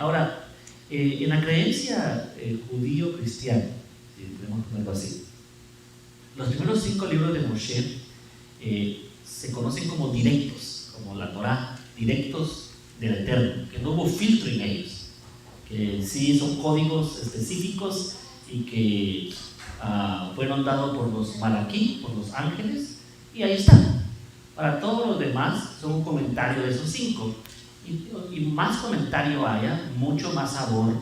Ahora, en la creencia judío-cristiana, si podemos ponerlo así, los primeros 5 libros de Moshe se conocen como directos, como la Torá, directos del Eterno, que no hubo filtro en ellos, que sí son códigos específicos y que fueron dados por los malaquí, por los ángeles, y ahí están. Para todos los demás son un comentario de esos 5, y más comentario haya, mucho más sabor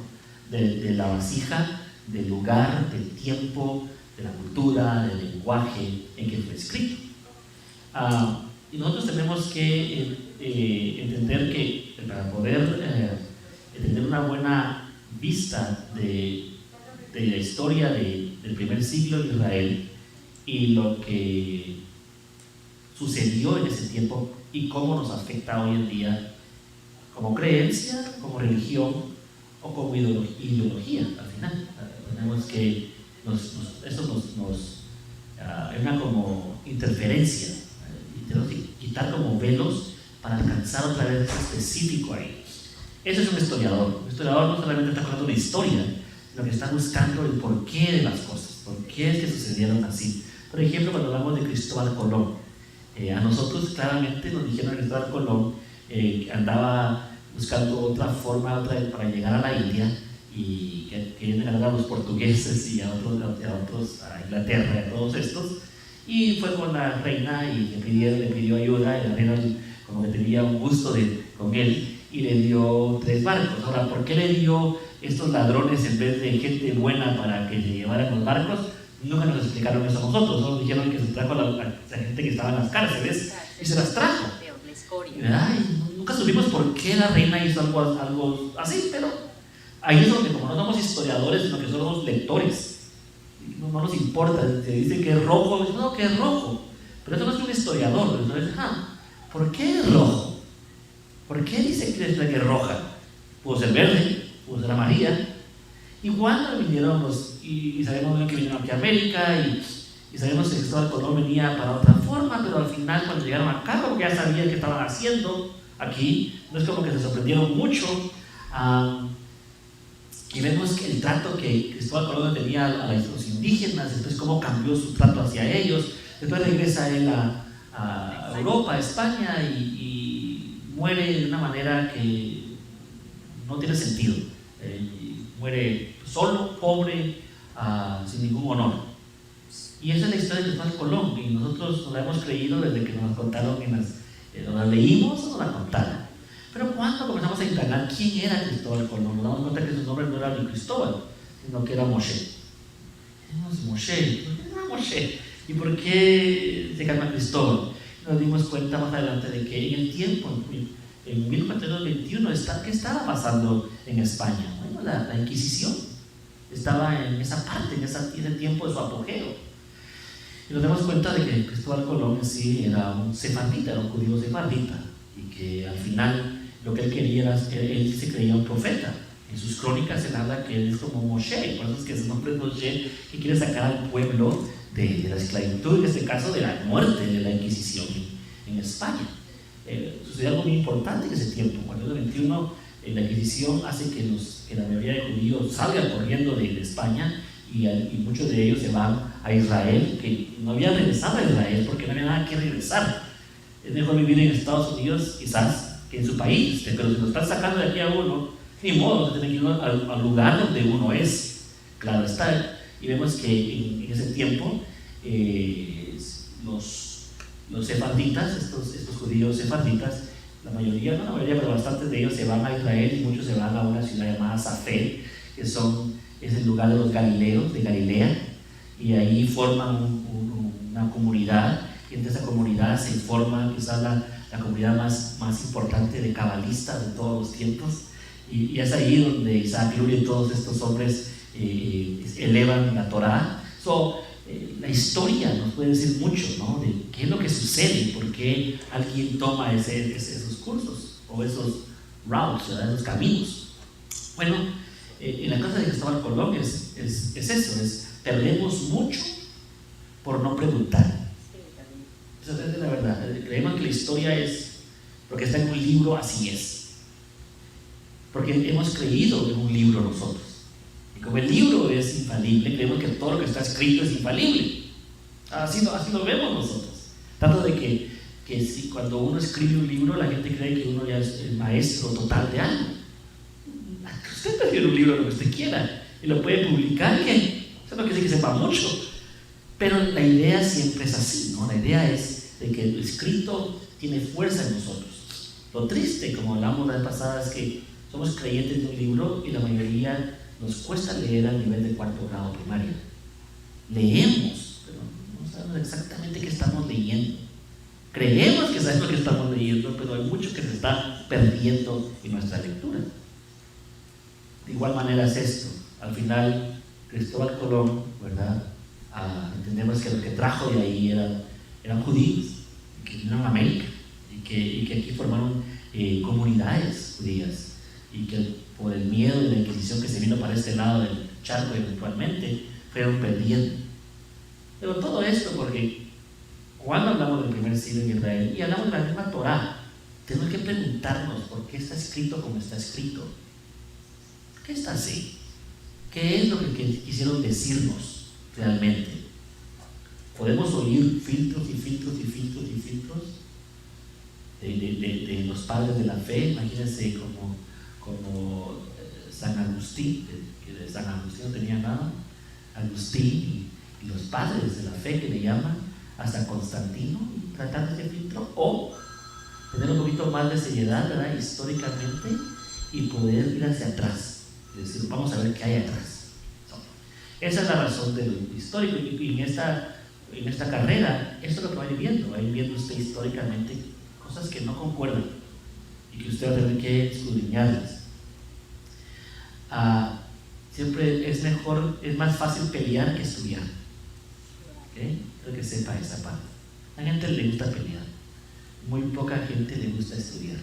de la vasija, del lugar, del tiempo, de la cultura, del lenguaje en que fue escrito. Y nosotros tenemos que entender que para poder tener una buena vista de la historia del primer siglo de Israel y lo que sucedió en ese tiempo y cómo nos afecta hoy en día como creencia, como religión o como ideología. Al final tenemos que eso nos hay una como interferencia, y tenemos que quitar como velos para alcanzar otra vez eso específico ahí. Eso es un historiador. Un historiador no solamente está contando una historia, sino que está buscando el porqué de las cosas, por qué es que sucedieron así. Por ejemplo, cuando hablamos de Cristóbal Colón, a nosotros claramente nos dijeron que Cristóbal Colón andaba buscando otra forma para llegar a la India, y que querían ganar a los portugueses y a otros, a Inglaterra y a todos estos, y fue con la reina y le pidió ayuda, y la reina como que tenía un gusto con él y le dio 3 barcos. Ahora, ¿por qué le dio estos ladrones en vez de gente buena para que le llevaran los barcos? Nunca nos explicaron eso a nosotros, solo dijeron que se trajo a la gente que estaba en las cárceles y se las trajo. Y nunca supimos por qué la reina hizo algo así, pero ahí es donde, como no somos historiadores, sino que somos lectores, no nos importa, se dice que es rojo, no, que es rojo, pero eso no es un historiador. Entonces, ¿por qué es rojo? ¿Por qué dice que es roja? Pudo ser verde, pudo ser amarilla. Igual vinieron y sabemos que vinieron aquí a América, y sabemos que Cristóbal Colón venía para otra forma, pero al final cuando llegaron acá, como que ya sabían qué estaban haciendo aquí, no es como que se sorprendieron mucho. Y vemos que el trato que Cristóbal Colón tenía a los indígenas, después cómo cambió su trato hacia ellos. Después regresa él a Europa, a España, y muere de una manera que no tiene sentido. Muere solo, pobre, sin ningún honor. Y esa es la historia de Cristóbal Colón, y nosotros nos la hemos creído desde que nos la contaron, nos la leímos o nos la contaron. Pero cuando comenzamos a indagar quién era Cristóbal Colón, nos damos cuenta que su nombre no era ni Cristóbal, sino que era Moshe. Moshe, ¿por qué era Moshe? ¿Y por qué se llama Cristóbal? Nos dimos cuenta más adelante de que en el tiempo, en 1421, ¿qué estaba pasando en España? Bueno, la Inquisición estaba en esa parte, en ese tiempo de su apogeo. Y nos damos cuenta de que Cristóbal Colón en sí era un sefardita, era un judío sefardita, y que al final lo que él quería era, él se creía un profeta. En sus crónicas se habla que él es como Moshe, por eso es que su nombre es Moshe, que quiere sacar al pueblo de la esclavitud, en este caso de la muerte, de la Inquisición en España. Sucedió algo muy importante en ese tiempo. Cuando el 21, la Inquisición hace que la mayoría de judíos salgan corriendo de España, y muchos de ellos se van a Israel, que no habían regresado a Israel porque no había nada que regresar. Es mejor vivir en Estados Unidos quizás que en su país, pero si lo están sacando de aquí a uno, ni modo, se tiene que ir al lugar donde uno es. Claro está. Y vemos que en ese tiempo los sefarditas, estos judíos sefarditas, la mayoría, no la mayoría, pero bastantes de ellos se van a Israel, y muchos se van a una ciudad llamada Safed, que es el lugar de los galileos, de Galilea, y ahí forman una comunidad, y entre esa comunidad se forma quizás la comunidad más importante de cabalistas de todos los tiempos, y es ahí donde Isaac Luria y todos estos hombres elevan la Torá. La historia nos puede decir mucho, ¿no?, de qué es lo que sucede, por qué alguien toma esos cursos o esos routes, esos caminos. Bueno, en la cosa de Cristóbal Colón es eso, perdemos mucho por no preguntar. Esa es la verdad. Creemos que la historia es, porque está en un libro, así es. porque hemos creído en un libro nosotros. Y como el libro es infalible, creemos que todo lo que está escrito es infalible. Así lo vemos nosotros. Tanto de que si cuando uno escribe un libro, la gente cree que uno ya es el maestro total de algo. Usted prefiere un libro lo que usted quiera y lo puede publicar, que eso no quiere decir que sepa mucho. Pero la idea siempre es así, ¿no? La idea es de que el escrito tiene fuerza en nosotros. Lo triste, como hablamos la vez pasada, es que somos creyentes de un libro y la mayoría nos cuesta leer al nivel de 4º grado primario. Leemos, pero no sabemos exactamente qué estamos leyendo. Creemos que sabemos lo que estamos leyendo, pero hay mucho que se está perdiendo en nuestra lectura. De igual manera es esto. Al final, Cristóbal Colón, ¿verdad? Entendemos que lo que trajo de ahí eran judíos, que vinieron a América y que aquí formaron comunidades judías, y que por el miedo de la Inquisición que se vino para este lado del charco eventualmente, fueron perdiendo. Pero todo esto porque cuando hablamos del primer siglo en Israel y hablamos de la misma Torá, tenemos que preguntarnos por qué está escrito como está escrito. ¿Por qué está así? ¿Qué es lo que quisieron decirnos realmente? Podemos oír filtros y filtros y filtros y filtros de los padres de la fe. Imagínense como San Agustín, que de San Agustín no tenía nada, Agustín y los padres de la fe que le llaman, hasta Constantino, tratar ese filtro, o tener un poquito más de seriedad, ¿verdad?, históricamente, y poder ir hacia atrás, es decir, vamos a ver qué hay atrás. Esa es la razón del histórico, y en esta carrera, esto es lo que va a ir viendo usted históricamente cosas que no concuerdan y que usted va a tener que escudriñarlas. Siempre es más fácil pelear que estudiar. ¿Okay? Quiero que sepa esa parte. A la gente le gusta pelear, muy poca gente le gusta estudiar.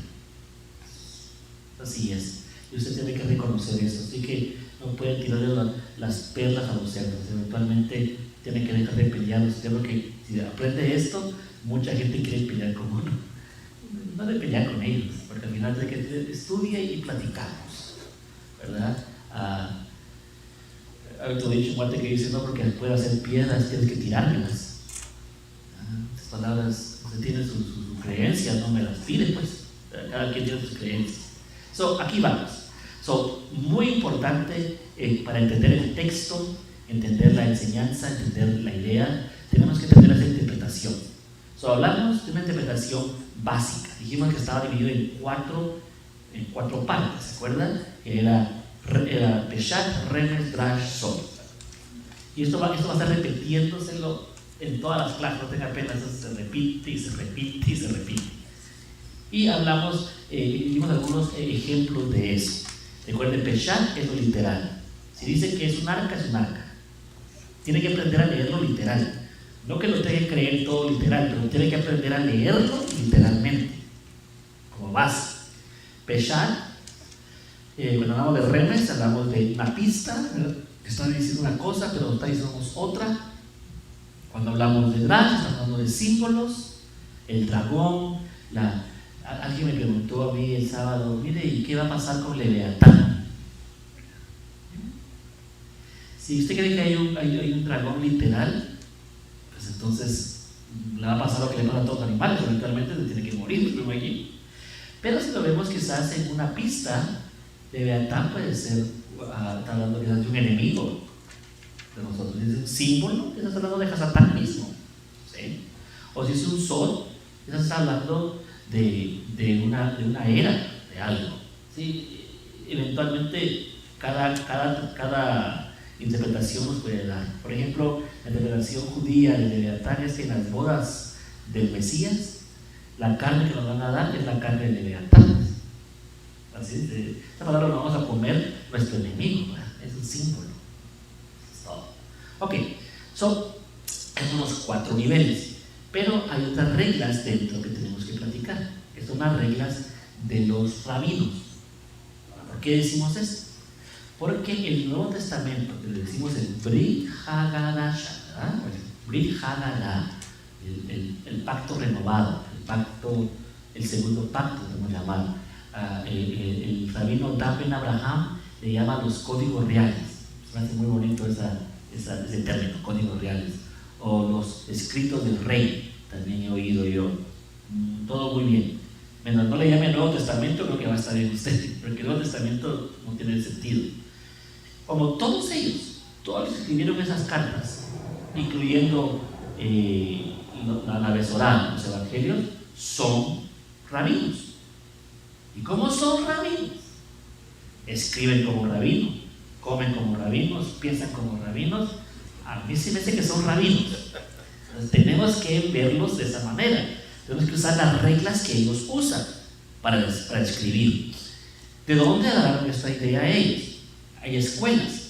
Así es, y usted tiene que reconocer eso. Así que no puede tirarle las perlas a los cerdos. Eventualmente tiene que dejar de pelear. Usted, porque si aprende esto, mucha gente quiere pelear con uno. No de pelear con ellos, porque al final de que estudie y platicamos, ¿verdad? Hay otro dicho en Guate que dice: no, porque puede hacer piedras, tienes que tirármelas. Estas palabras, usted tiene sus creencias, no me las pide, pues. Cada quien tiene sus creencias. Aquí vamos. Muy importante para entender el texto, entender la enseñanza, entender la idea, tenemos que tener esa interpretación. Hablamos de una interpretación básica. Dijimos que estaba dividido en cuatro partes, ¿se acuerdan? Que era Peshat, Remes, Drash, Sod. Y esto va a estar repitiéndoselo en todas las clases, no tenga pena, eso se repite y se repite y se repite. Y dimos algunos ejemplos de eso. Recuerden, Peshat es lo literal. Si dice que es un arca, es un arca. Tiene que aprender a leerlo literal. No que lo tenga que creer todo literal, pero tiene que aprender a leerlo literalmente, como base. Peshat, cuando hablamos de Remes, hablamos de una pista, que está diciendo una cosa, pero está diciendo otra. Cuando hablamos de Drash, estamos hablando de símbolos, el dragón. Alguien me preguntó a mí el sábado: mire, ¿y qué va a pasar con Leviatán? Si usted cree que hay un dragón literal, pues entonces le va a pasar lo que le pasa a todos los animales, eventualmente se tiene que morir, me imagino. Pero si lo vemos quizás en una pista, Leviatán puede ser, está hablando quizás de un enemigo de nosotros. Si es un símbolo, quizás está hablando de Hasatán mismo, ¿sí? O si es un sol, quizás está hablando de una era, de algo, ¿sí? Eventualmente cada interpretación nos puede dar. Por ejemplo, la interpretación judía de Leviatán es que en las bodas del Mesías, la carne que nos van a dar es la carne de Leviatán. Así, esta palabra lo vamos a comer nuestro enemigo, ¿verdad? Es un símbolo. Es todo. Ok, esos son los 4 niveles. Pero hay otras reglas dentro que tenemos que platicar, que son las reglas de los rabinos. ¿Por qué decimos esto? Porque el Nuevo Testamento, que le decimos el Brit Hagadah, Brit Hagadah, el pacto renovado, el segundo pacto, podemos llamar, el rabino Dan Ben Abraham le llama los códigos reales. Me hace muy bonito ese término, códigos reales. O los escritos del rey, también he oído yo. Todo muy bien. Menos no le llame Nuevo Testamento, creo que va a estar bien usted, porque el Nuevo Testamento no tiene sentido. Como todos ellos, todos escribieron esas cartas, incluyendo la Besorá, los evangelios, son rabinos. ¿Y cómo son rabinos? Escriben como rabinos, comen como rabinos, piensan como rabinos. A mí sí me dice que son rabinos. Entonces, tenemos que verlos de esa manera. Tenemos que usar las reglas que ellos usan para escribir. ¿De dónde agarraron esta idea ellos? Hay escuelas.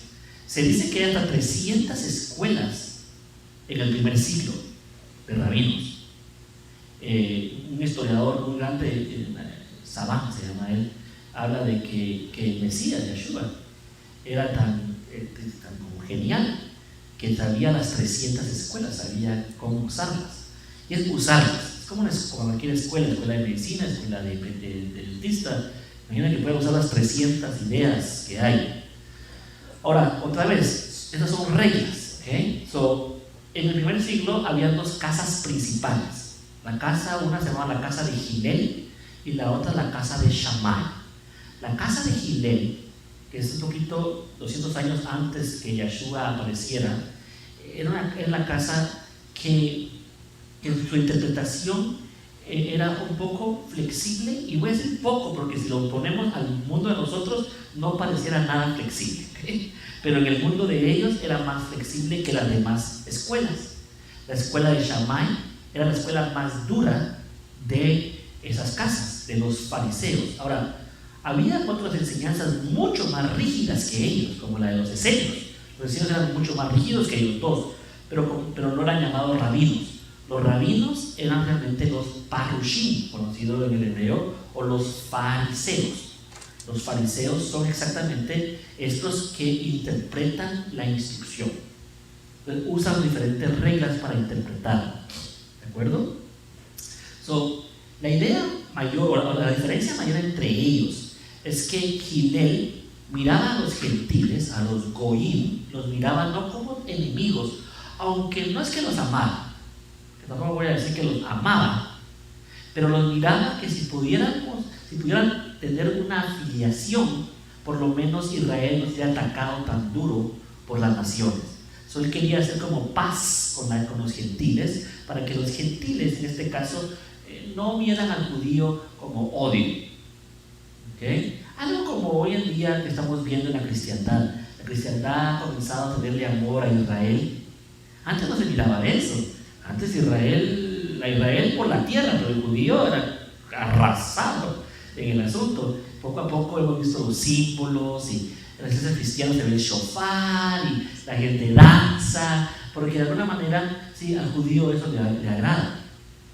Se dice que hay hasta 300 escuelas en el primer siglo de rabinos. Un historiador muy grande, Sabán se llama él, habla de que el Mesías, Yeshua, era tan como genial que sabía las 300 escuelas, sabía cómo usarlas. Y es usarlas. Es como cualquier escuela de medicina, escuela de dentista. Imagina que puede usar las 300 ideas que hay. Ahora, otra vez, esas son reglas. ¿Okay? En el primer siglo había dos casas principales. Una se llamaba la casa de Hillel y la otra la casa de Shammai. La casa de Hillel, que es un poquito 200 años antes que Yeshua apareciera, era la casa que en su interpretación era un poco flexible, y voy a decir poco porque si lo ponemos al mundo de nosotros no pareciera nada flexible, ¿okay? Pero en el mundo de ellos era más flexible que las demás escuelas. La escuela de Shammai era la escuela más dura de esas casas, de los fariseos. Ahora, había otras enseñanzas mucho más rígidas que ellos, como la de los esenios. Los esenios eran mucho más rígidos que ellos dos, pero no eran llamados rabinos. Los rabinos eran realmente los parushim, conocidos en el hebreo, o los fariseos. Los fariseos son exactamente estos que interpretan la instrucción. Entonces, usan diferentes reglas para interpretarla. ¿De acuerdo? La idea mayor, o la diferencia mayor entre ellos, es que Hillel miraba a los gentiles, a los goyim, los miraba no como enemigos, aunque no es que los amara, que tampoco voy a decir que los amaba, pero los miraba que si pudieran tener una afiliación, por lo menos Israel no sería atacado tan duro por las naciones. Él quería hacer como paz con los gentiles, para que los gentiles, en este caso, no vieran al judío como odio. ¿Okay? Algo como hoy en día que estamos viendo en la cristiandad. La cristiandad ha comenzado a tenerle amor a Israel. Antes no se miraba eso. Antes Israel por la tierra, pero el judío era arrasado en el asunto. Poco a poco hemos visto los símbolos, y en las iglesias cristianas se ve el shofar y la gente danza, porque de alguna manera sí, al judío eso le agrada.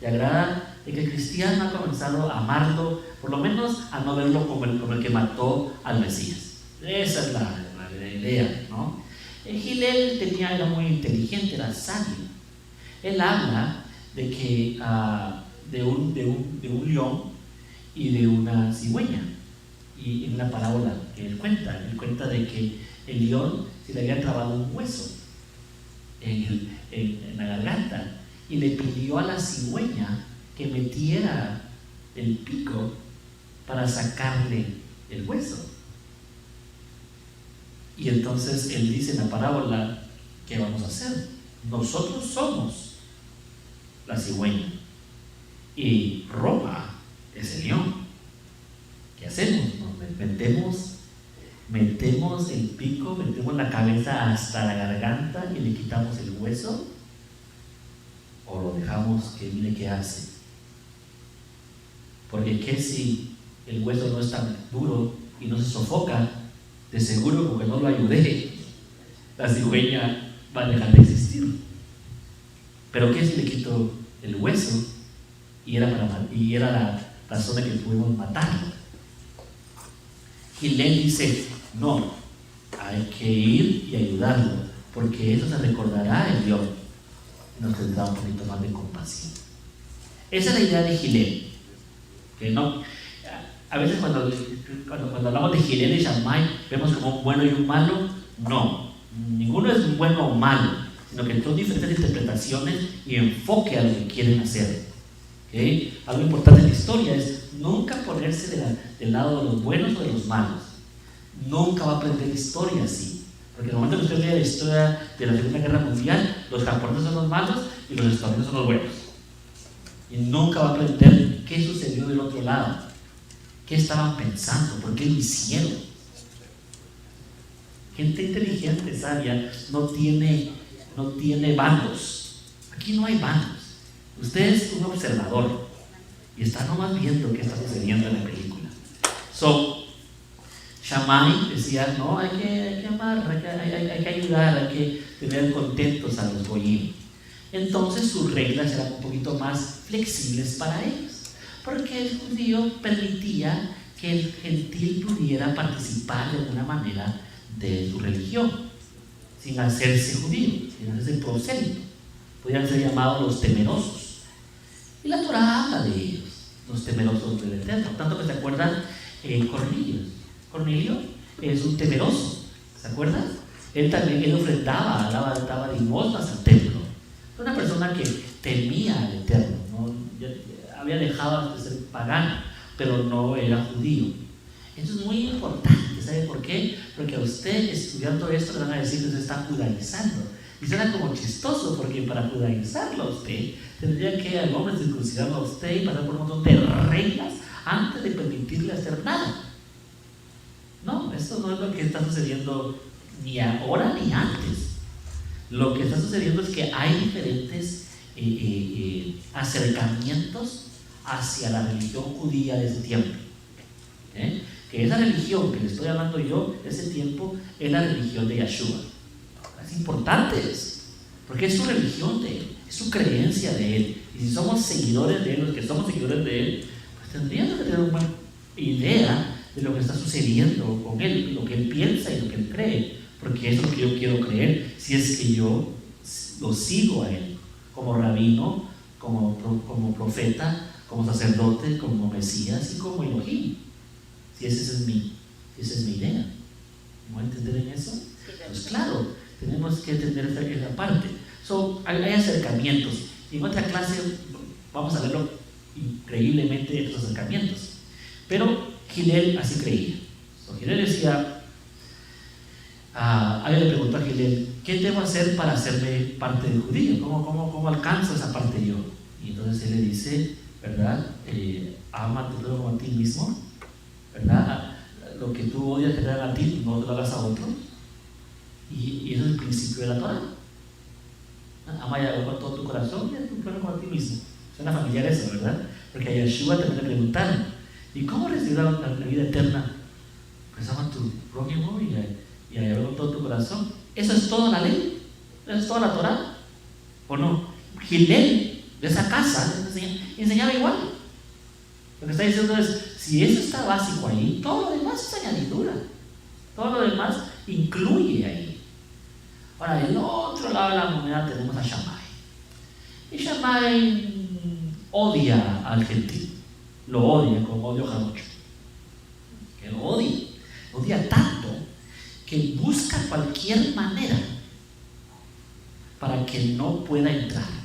Le agrada de que el cristiano ha comenzado a amarlo, por lo menos a no verlo como el que mató al Mesías. Esa es la idea, ¿no? Hillel era muy inteligente, era sabio. Él habla de que de un león y de una cigüeña. Y en una parábola que él cuenta de que el león se le había trabado un hueso en la garganta, y le pidió a la cigüeña que metiera el pico para sacarle el hueso. Y entonces él dice en la parábola: ¿qué vamos a hacer? Nosotros somos la cigüeña y Roma es el león. ¿Qué hacemos? Metemos el pico, metemos la cabeza hasta la garganta y le quitamos el hueso, o lo dejamos que mire qué hace. Porque ¿qué si el hueso no es tan duro y no se sofoca? De seguro, porque no lo ayudé, la cigüeña va a dejar de existir. Pero ¿qué si le quito el hueso y era la razón de que pudimos matarlo? Y Hillel dice: no, hay que ir y ayudarlo, porque eso se recordará el Dios y nos tendrá un poquito más de compasión. Esa es la idea de Hillel. Que no, A veces cuando hablamos de Hillel y Shammai, vemos como un bueno y un malo. No, ninguno es un bueno o malo, sino que son diferentes interpretaciones y enfoque a lo que quieren hacer. ¿Okay? Algo importante en la historia es nunca ponerse del lado de los buenos o de los malos. Nunca va a aprender historia así. Porque en el momento que usted vea la historia de la Segunda Guerra Mundial, los japoneses son los malos y los estadounidenses son los buenos. Y nunca va a aprender qué sucedió del otro lado, qué estaban pensando, por qué lo hicieron. Gente inteligente, sabia, no tiene bandos. Aquí no hay bandos. Usted es un observador y está nomás viendo qué está sucediendo en la película. Shammai decía, no, hay que amar, hay que ayudar, hay que tener contentos a los goyim. Entonces sus reglas eran un poquito más flexibles para ellos, porque el judío permitía que el gentil pudiera participar de alguna manera de su religión, sin hacerse judío, sin hacerse prosélito. Podían ser llamados los temerosos. Y la Torah habla de ellos, los temerosos del Eterno. Tanto que se acuerdan Cornelio. Cornelio es un temeroso, ¿se acuerdan? Él ofrendaba, daba limosnas al templo. Era una persona que temía al Eterno, ¿no? Había dejado de ser pagano, pero no era judío. Esto es muy importante, ¿sabe por qué? Porque a usted estudiando esto le van a decir que usted está judaizando. Y suena como chistoso, porque para judaizarlo a usted tendría que al hombre circuncidarlo a usted y pasar por un montón de reglas antes de permitirle hacer nada. No, eso no es lo que está sucediendo ni ahora ni antes. Lo que está sucediendo es que hay diferentes acercamientos hacia la religión judía de ese tiempo. Que esa religión que le estoy hablando yo de ese tiempo es la religión de Yeshua. Es importante eso, porque es su religión de él, es su creencia de él. Y si somos seguidores de él, los que somos seguidores de él, pues tendríamos que tener una buena idea de lo que está sucediendo con él, lo que él piensa y lo que él cree, porque eso es lo que yo quiero creer si es que yo lo sigo a él como rabino, como profeta, como sacerdote, como Mesías y como Elohim. Si esa es mi idea. ¿No va a entender en eso? Pues claro, tenemos que entender esa parte. Hay acercamientos, y en otra clase vamos a verlo increíblemente estos acercamientos, pero Hillel así creía. Hillel decía, alguien le preguntó a Hillel, ¿qué debo hacer para hacerme parte del judío? ¿Cómo alcanzo esa parte yo? Y entonces él le dice, ¿verdad? Ámate luego a ti mismo, ¿verdad? Lo que tú odias que te hagan a ti, no te lo hagas a otros. Y eso es el principio de la Torah. Ama a Yahweh con todo tu corazón y a tu prójimo como a ti mismo. Suena familiar eso, ¿verdad? Porque a Yeshua también le preguntaron, ¿y cómo recibir la vida eterna? Pues ama a tu prójimo y a Yahweh con todo tu corazón. ¿Eso es toda la ley? ¿Eso es toda la Torah? ¿O no? Hillel, de esa casa, enseñaba igual. Lo que está diciendo es, si eso está básico ahí, todo lo demás es añadidura. Todo lo demás incluye ahí. Ahora, del otro lado de la moneda tenemos a Shammai. Y Shammai odia al gentil. Lo odia con odio jarocho. Que lo odia tanto que busca cualquier manera para que no pueda entrar.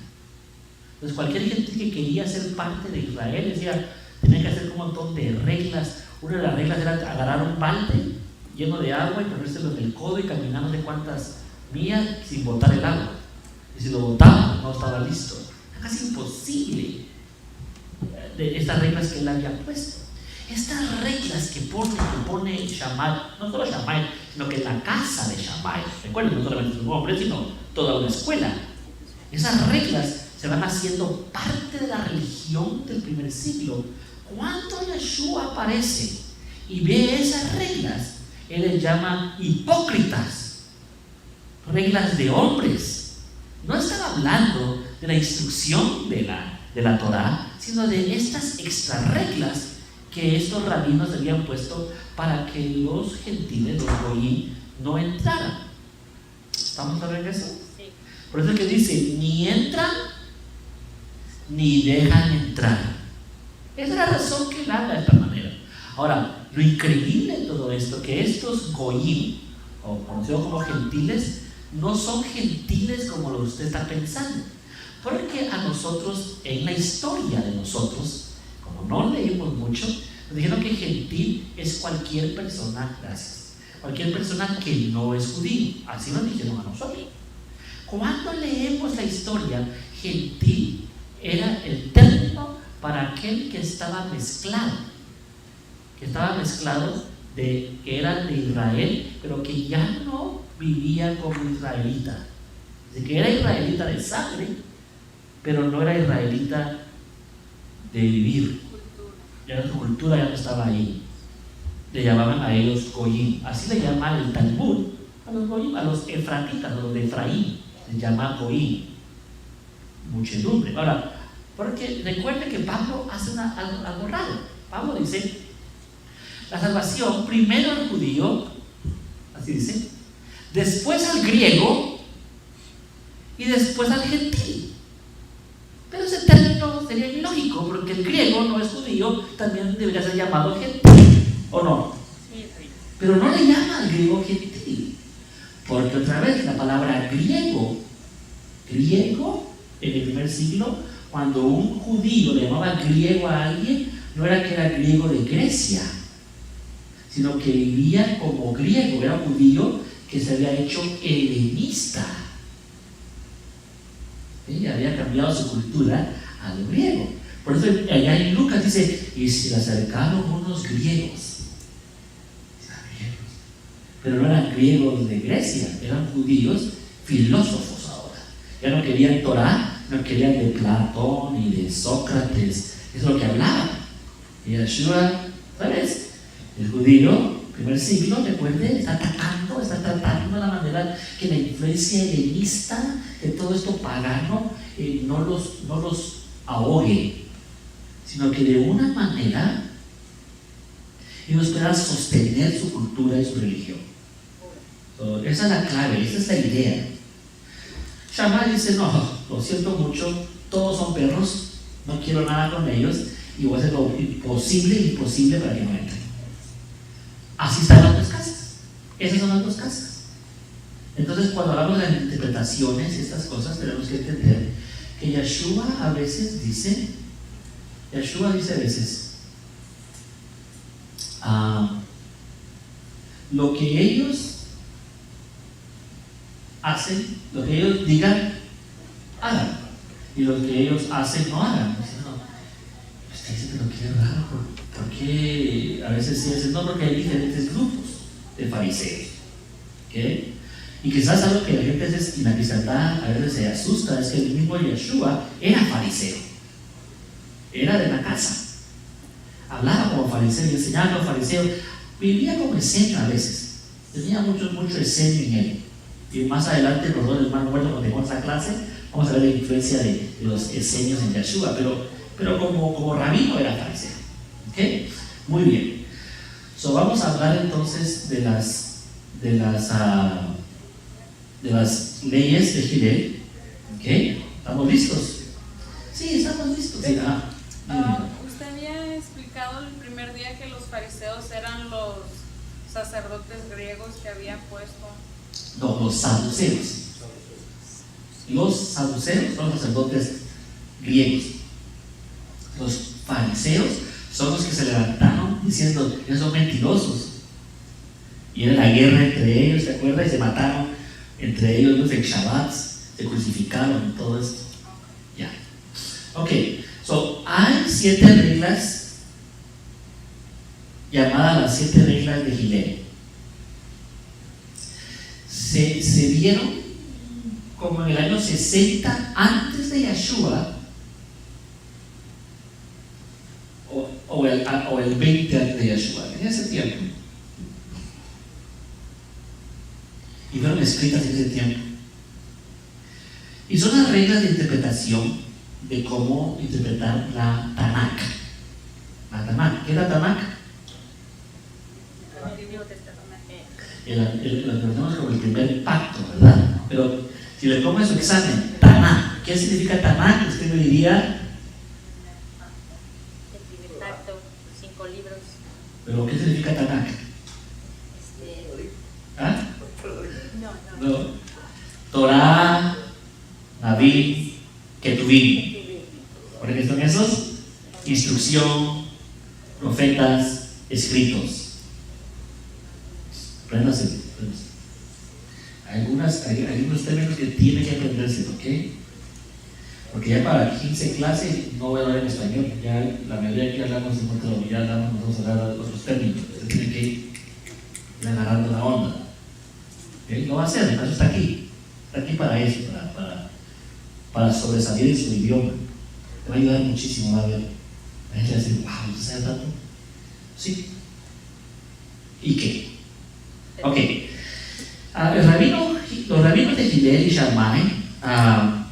Entonces cualquier gentil que quería ser parte de Israel decía, tenía que hacer un montón de reglas. Una de las reglas era agarrar un balde lleno de agua y ponérselo en el codo y caminar no sé cuántas millas sin botar el agua. Y si lo botaba no estaba listo. Era casi imposible de estas reglas que él había puesto. Estas reglas que pone Shammai, no solo Shammai, sino que la casa de Shammai, recuerden, no solamente su hombre, sino toda una escuela. Esas reglas se van haciendo parte de la religión del primer siglo. Cuando Yeshua aparece y ve esas reglas, él les llama hipócritas, reglas de hombres. No están hablando de la instrucción de la Torah, sino de estas extra reglas que estos rabinos habían puesto para que los gentiles, los goyim, no entraran. ¿Estamos hablando de eso? Sí. Por eso es que dice, ni entran ni dejan entrar. Esa es la razón que él habla de esta manera. Ahora, lo increíble de todo esto, que estos goyim, o conocidos como gentiles, no son gentiles como lo que usted está pensando. Porque a nosotros, en la historia de nosotros, como no leímos mucho, nos dijeron que gentil es cualquier persona, gracias, cualquier persona que no es judío. Así nos dijeron a nosotros. Cuando leemos la historia, gentil era el término para aquel que estaba mezclado, de que eran de Israel, pero que ya no vivía como israelita. De que era israelita de sangre, pero no era israelita de vivir. Ya su cultura ya no estaba ahí. Le llamaban a ellos goyim. Así le llama el Talmud a los goyim, a los efratitas, a los de Efraín, se llama goyim, muchedumbre. Ahora, porque recuerde que Pablo hace algo raro. Pablo dice: la salvación, primero al judío, así dice, después al griego y después al gentil. Pero ese término sería ilógico, porque el griego no es judío, también debería ser llamado gentil, ¿o no? Pero no le llama al griego gentil, porque otra vez la palabra griego en el primer siglo, cuando un judío le llamaba griego a alguien, no era que era griego de Grecia, sino que vivía como griego, era judío que se había hecho helenista. Ella había cambiado su cultura al griego. Por eso allá en Lucas dice: y se le acercaron unos griegos. Pero no eran griegos de Grecia, eran judíos filósofos ahora. Ya no querían Torah, no querían de Platón y de Sócrates. Es lo que hablaban. Y Yeshua, ¿sabes? El judío, primer siglo, recuerde, está tratando de la manera que la influencia helenista de todo esto pagano no los ahogue, sino que de una manera ellos puedan sostener su cultura y su religión. Esa es la clave, esa es la idea. Shammai dice: no, lo siento mucho, todos son perros, no quiero nada con ellos y voy a hacer lo imposible para que no entren. Así están las dos casas. Esas son las dos casas. Entonces, cuando hablamos de interpretaciones y estas cosas, tenemos que entender que Yeshua a veces dice a veces, lo que ellos hacen, lo que ellos digan, hagan, y lo que ellos hacen, no hagan. Usted dice: pero qué raro, porque a veces sí dicen: no, porque hay diferentes grupos de fariseos, ¿okay? Y quizás algo que la gente en la cristiandad a veces se asusta es que el mismo Yeshua era fariseo, era de la casa, hablaba como fariseo y enseñaba como fariseo, vivía como esenio a veces, tenía mucho esenio en él. Y más adelante, los dos hermanos muertos, cuando tengamos esa clase, vamos a ver la influencia de los esenios en Yeshua, pero como rabino era fariseo. ¿Okay? Muy bien. Vamos a hablar entonces de las leyes de Hillel. ¿Okay? ¿Estamos listos? Sí, estamos listos. Sí, usted había explicado el primer día que los fariseos eran los sacerdotes griegos que había puesto. No, los saduceos. Los saduceos son los sacerdotes griegos. Los fariseos son los que se levantaron diciendo: ellos son mentirosos. Y era la guerra entre ellos, ¿se acuerda? Y se mataron entre ellos en Shabbat, se crucificaron y todo esto. Ya. Ok, hay 7 reglas llamadas las 7 reglas de Hillel. Se vieron como en el año 60 antes de Yeshua, o el 20 antes de Yeshua, en ese tiempo. Y fueron escritas en ese tiempo. Y son las reglas de interpretación de cómo interpretar la Tanakh. La Tanakh. ¿Qué es la Tanakh? Lo conocemos como el primer pacto, ¿verdad? Pero si le pongo en su examen, Tanakh, ¿qué significa Tanakh? Usted me diría: el primer pacto, 5 libros. Pero No. Torah, Naví, Ketuvim. ¿Por qué son esos? Instrucción, profetas, escritos. Apréndase. Hay algunos términos que tienen que aprenderse, ¿ok? Porque ya para 15 clases no voy a hablar en español. Ya la mayoría que hablamos en otro, ya hablamos, vamos a hablar de otros términos. Usted tiene que ir agarrando la onda. ¿Okay? Lo va a hacer, eso está aquí. Está aquí para eso, para sobresalir en su idioma. Te va a ayudar muchísimo, va a ver. La gente va a decir, wow, ¿usted sabe tanto? Sí. ¿Y qué? Ok. Los rabinos de Hillel y Shammai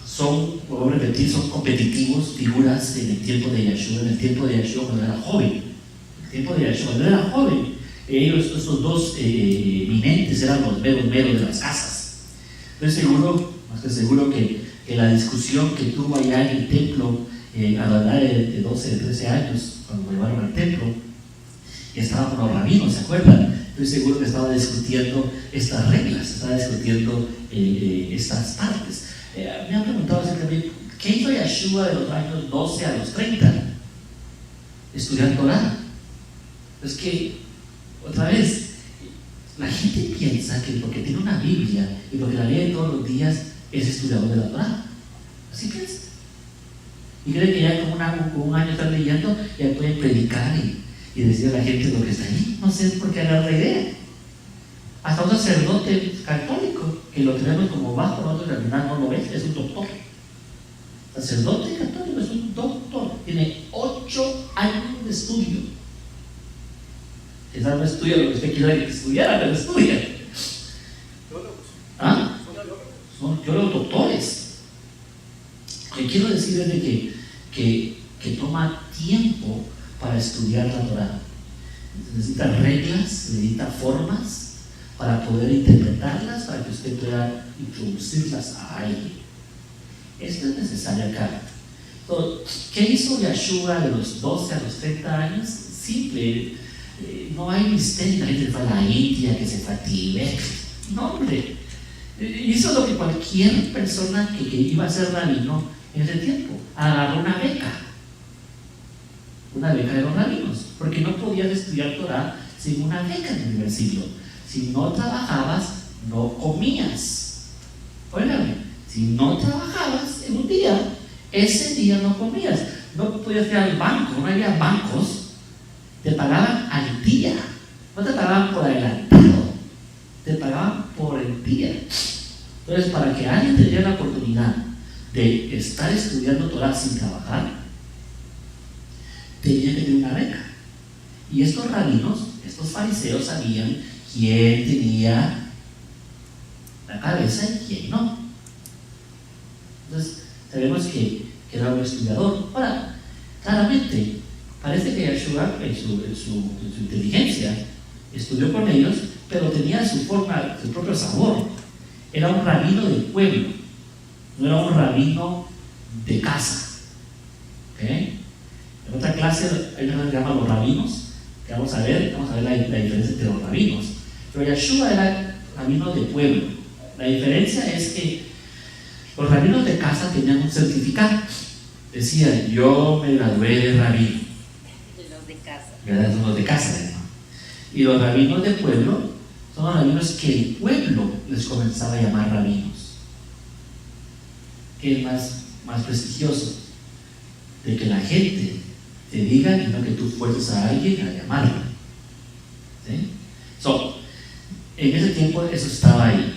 son, puedo repetir, son competitivos, figuras en el tiempo de Yeshua. En el tiempo de Yeshua cuando era joven. En el tiempo de Yeshua cuando era joven, ellos, estos dos eminentes, eran los meros de las casas. Estoy seguro, más que seguro, que la discusión que tuvo allá en el templo a la edad de 12, de 13 años, cuando lo llevaron al templo, estaba con los rabinos, ¿se acuerdan? Estoy seguro que estaba discutiendo estas reglas, estaba discutiendo estas partes. Me han preguntado acerca de ¿qué hizo Yeshua de los años 12 a los 30? Estudiar Torah. Es que, otra vez, la gente piensa que porque tiene una Biblia y porque la lee todos los días es estudiador de la Torah. Así piensa. Y cree que ya con un año estar leyendo ya puede predicar y decir a la gente lo que está ahí. No sé por qué agarrar la idea. Hasta un sacerdote católico, que lo tenemos como bajo, nosotros en realidad no lo ves, es un doctor. Sacerdote católico es un doctor, tiene 8 años de estudio. Quizás no estudia lo que usted quiera que estudiara, pero estudia. ¿Ah? Son teólogos doctores. Lo que quiero decir es de que toma tiempo para estudiar la Torah. Necesita reglas, necesita formas para poder interpretarlas, para que usted pueda introducirlas a alguien. Esto es necesario acá. Entonces, ¿qué hizo Yeshua de los 12 a los 30 años? Simple, no hay misterio. La gente fue a la India, que se fue a Tibet. No, hombre. Hizo lo que cualquier persona que iba a ser rabino en ese tiempo. Agarró una beca de los rabinos, porque no podías estudiar Torah sin una beca en el primer siglo. Si no trabajabas, no comías. Óigame, si no trabajabas en un día, ese día no comías. No podías ir al banco, no había bancos. Te pagaban al día, no te pagaban por adelantado, te pagaban por el día. Entonces, para que alguien tenga la oportunidad de estar estudiando Torah sin trabajar, tenía que tener una beca. Y estos rabinos, estos fariseos, sabían quién tenía la cabeza y quién no. Entonces, sabemos que era un estudiador. Ahora, claramente, parece que Yeshua, en su inteligencia, estudió con ellos, pero tenía su forma, su propio sabor. Era un rabino del pueblo, no era un rabino de casa. ¿Okay? En otra clase hay una que se llama los rabinos, que vamos a ver la diferencia entre los rabinos. Pero Yeshua era rabino de pueblo. La diferencia es que los rabinos de casa tenían un certificado. Decían, yo me gradué de rabino. Los de casa. ¿Verdad? Son los de casa, ¿no? Y los rabinos de pueblo son los rabinos que el pueblo les comenzaba a llamar rabinos. ¿Qué es más prestigioso? De que la gente te diga y no que tú fuerces a alguien a llamarlo. ¿Sí? En ese tiempo eso estaba ahí.